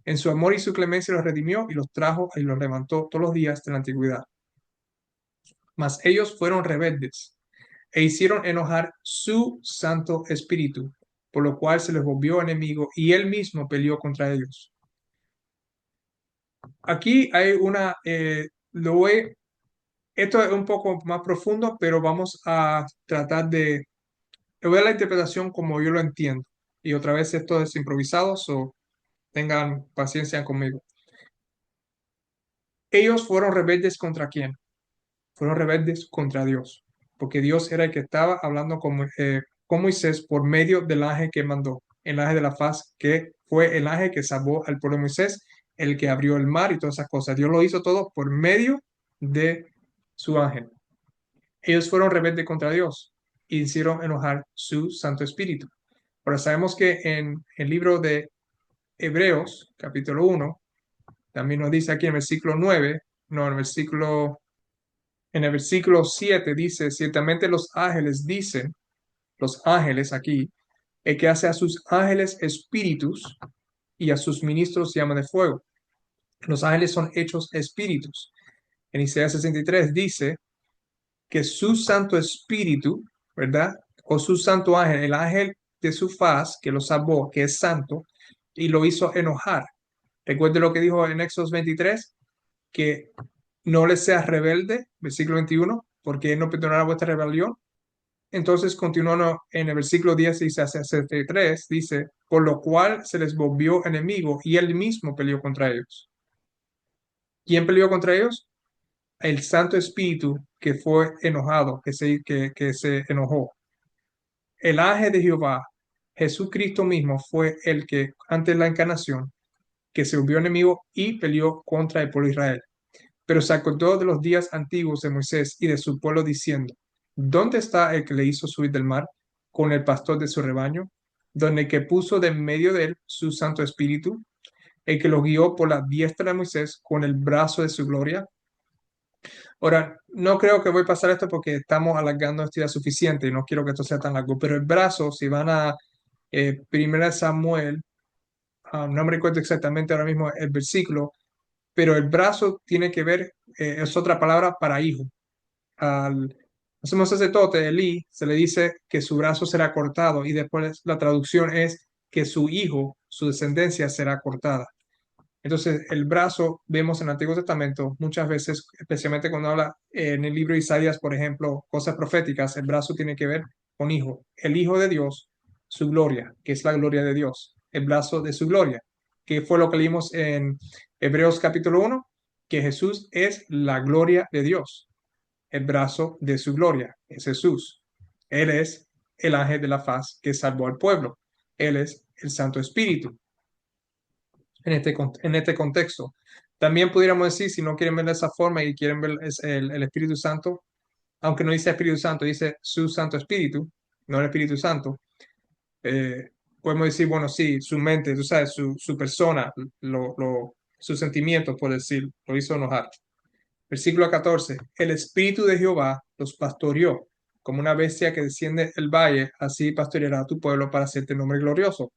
En su amor y su clemencia los redimió y los trajo y los levantó todos los días de la antigüedad. Mas ellos fueron rebeldes e hicieron enojar su Santo Espíritu, por lo cual se les volvió enemigo y él mismo peleó contra ellos. Aquí hay esto es un poco más profundo, pero vamos a tratar le voy a dar la interpretación como yo lo entiendo. Y otra vez esto es improvisado, so tengan paciencia conmigo. Ellos fueron rebeldes contra quién? Fueron rebeldes contra Dios, porque Dios era el que estaba hablando con Moisés por medio del ángel que mandó, el ángel de la faz, que fue el ángel que salvó al pueblo de Moisés, el que abrió el mar y todas esas cosas. Dios lo hizo todo por medio de su ángel. Ellos fueron rebeldes contra Dios e hicieron enojar su Santo Espíritu. Ahora sabemos que en el libro de Hebreos, capítulo 1, también nos dice aquí en el versículo 9, no, en el versículo 7 dice, ciertamente los ángeles dicen, los ángeles aquí, el que hace a sus ángeles espíritus y a sus ministros llama de fuego. Los ángeles son hechos espíritus. En Isaías 63 dice que su Santo Espíritu, ¿verdad? O su Santo Ángel, el ángel de su faz, que lo salvó, que es santo, y lo hizo enojar. Recuerde lo que dijo en Éxodo 23, que no le seas rebelde, versículo 21, porque él no perdonará vuestra rebelión. Entonces, continuando en el versículo 10, dice, hacia 73, dice, por lo cual se les volvió enemigo y él mismo peleó contra ellos. ¿Quién peleó contra ellos? El Santo Espíritu que fue enojado, que se enojó. El ángel de Jehová, Jesucristo mismo, fue el que, antes de la encarnación, que se volvió enemigo y peleó contra el pueblo de Israel. Pero se acordó de los días antiguos de Moisés y de su pueblo diciendo, ¿dónde está el que le hizo subir del mar con el pastor de su rebaño? Donde el que puso de en medio de él su Santo Espíritu, el que lo guió por la diestra de Moisés con el brazo de su gloria. Ahora, no creo que voy a pasar esto porque estamos alargando esta idea suficiente y no quiero que esto sea tan largo, pero el brazo, si van a 1 Samuel, no me recuerdo exactamente ahora mismo el versículo, pero el brazo tiene que ver, es otra palabra para hijo. Al sumo sacerdote Elí se le dice que su brazo será cortado y después la traducción es que su hijo, su descendencia será cortada. Entonces, el brazo, vemos en el Antiguo Testamento muchas veces, especialmente cuando habla en el libro de Isaías, por ejemplo, cosas proféticas, el brazo tiene que ver con hijo. El hijo de Dios, su gloria, que es la gloria de Dios, el brazo de su gloria, que fue lo que leímos en Hebreos capítulo 1, que Jesús es la gloria de Dios, el brazo de su gloria, es Jesús. Él es el ángel de la faz que salvó al pueblo. Él es el Santo Espíritu en este contexto. También pudiéramos decir, si no quieren ver de esa forma y quieren ver el Espíritu Santo, aunque no dice Espíritu Santo, dice su Santo Espíritu, no el Espíritu Santo, eh, podemos decir, bueno, sí, su mente, tú sabes, su persona, sus sentimientos, por decir, lo hizo enojar. Versículo 14, el Espíritu de Jehová los pastoreó, como una bestia que desciende el valle, así pastoreará a tu pueblo para hacerte nombre glorioso.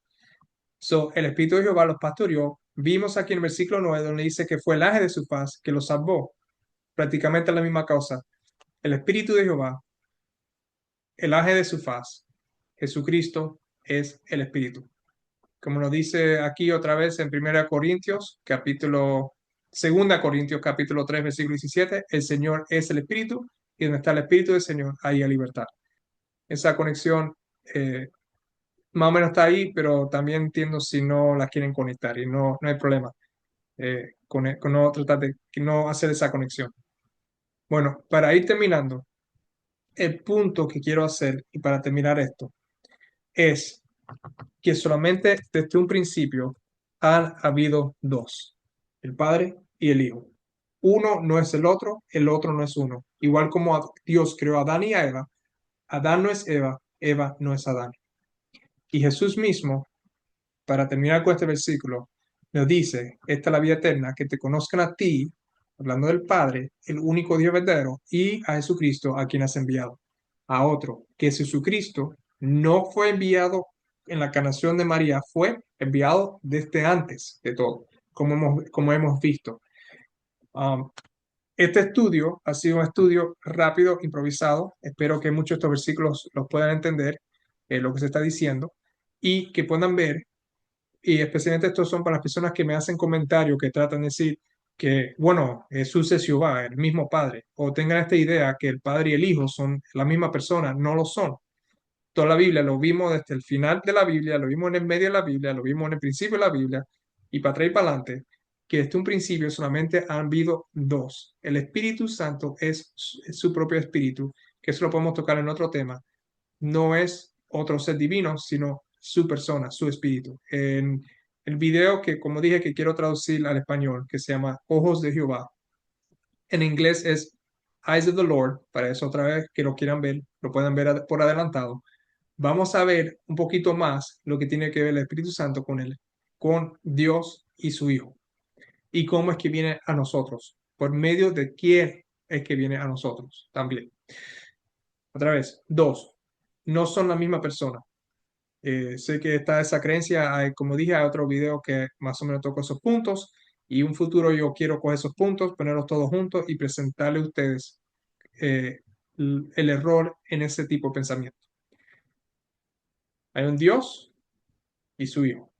So, el Espíritu de Jehová los pastoreó. Vimos aquí en el versículo 9 donde dice que fue el ángel de su paz que los salvó. Prácticamente la misma causa. El Espíritu de Jehová, el ángel de su faz, Jesucristo es el Espíritu. Como nos dice aquí otra vez en 2 Corintios capítulo 3 versículo 17, el Señor es el Espíritu y donde está el Espíritu del Señor, ahí hay libertad. Esa conexión más o menos está ahí, pero también entiendo si no la quieren conectar y no hay problema con no tratar de no hacer esa conexión. Bueno, para ir terminando, el punto que quiero hacer y para terminar esto es que solamente desde un principio han habido dos, el Padre y el Hijo. Uno no es el otro no es uno. Igual como Dios creó a Adán y a Eva, Adán no es Eva, Eva no es Adán. Y Jesús mismo, para terminar con este versículo, nos dice, esta es la vida eterna, que te conozcan a ti, hablando del Padre, el único Dios verdadero, y a Jesucristo, a quien has enviado. A otro, que Jesucristo no fue enviado en la encarnación de María, fue enviado desde antes de todo, como hemos visto. Um, este estudio ha sido un estudio rápido, improvisado. Espero que muchos de estos versículos los puedan entender, lo que se está diciendo, y que puedan ver y especialmente estos son para las personas que me hacen comentarios que tratan de decir que, bueno, Jesús es Jehová, el mismo Padre, o tengan esta idea que el Padre y el Hijo son la misma persona, no lo son. Toda la Biblia lo vimos desde el final de la Biblia, lo vimos en el medio de la Biblia, lo vimos en el principio de la Biblia, y para atrás y para adelante, que desde un principio solamente han habido dos. El Espíritu Santo es su propio Espíritu, que eso lo podemos tocar en otro tema, no es otro ser divino, sino su persona, su espíritu. En el video que, como dije, que quiero traducir al español, que se llama Ojos de Jehová, en inglés es Eyes of the Lord, para eso otra vez que lo quieran ver, lo pueden ver por adelantado. Vamos a ver un poquito más lo que tiene que ver el Espíritu Santo con él, con Dios y su Hijo, y cómo es que viene a nosotros, por medio de quién es que viene a nosotros también. Otra vez, dos, no son la misma persona. Sé que está esa creencia, como dije, hay otro video que más o menos toco esos puntos y un futuro yo quiero coger esos puntos, ponerlos todos juntos y presentarle a ustedes el error en ese tipo de pensamiento. Hay un Dios y su Hijo,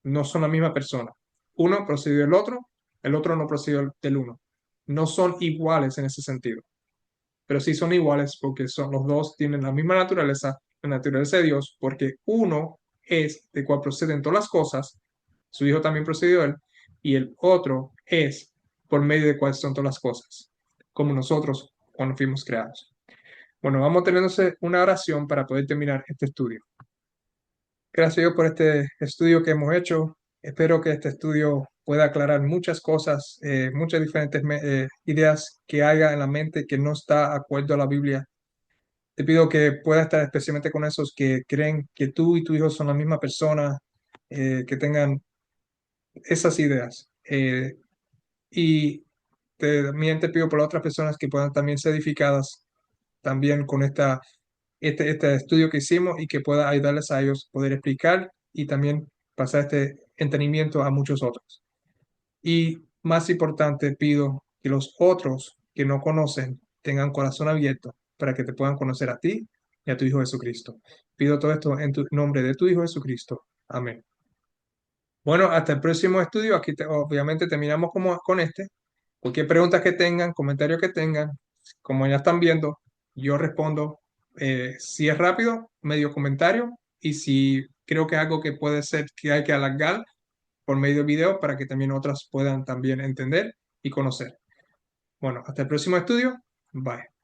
no son la misma persona. Uno procedió del otro, el otro no procedió del uno. No son iguales en ese sentido, pero sí son iguales porque son, los dos tienen la misma naturaleza, la naturaleza de Dios, porque uno es de cual proceden todas las cosas, su Hijo también procedió de él, y el otro es por medio de cuál son todas las cosas, como nosotros cuando fuimos creados. Bueno, vamos teniéndose una oración para poder terminar este estudio. Gracias a Dios por este estudio que hemos hecho. Espero que este estudio pueda aclarar muchas cosas, muchas diferentes ideas que haya en la mente que no está de acuerdo a la Biblia. Te pido que puedas estar especialmente con esos que creen que tú y tu hijo son la misma persona, que tengan esas ideas. Y también te pido por las otras personas que puedan también ser edificadas también con este estudio que hicimos y que pueda ayudarles a ellos poder explicar y también pasar este entendimiento a muchos otros. Y más importante, pido que los otros que no conocen tengan corazón abierto para que te puedan conocer a ti y a tu Hijo Jesucristo. Pido todo esto en tu nombre de tu Hijo Jesucristo. Amén. Bueno, hasta el próximo estudio. Aquí obviamente terminamos con este. Cualquier pregunta que tengan, comentarios que tengan, como ya están viendo, yo respondo. Si es rápido, medio comentario. Y si creo que es algo que puede ser que hay que alargar por medio de video para que también otras puedan también entender y conocer. Bueno, hasta el próximo estudio. Bye.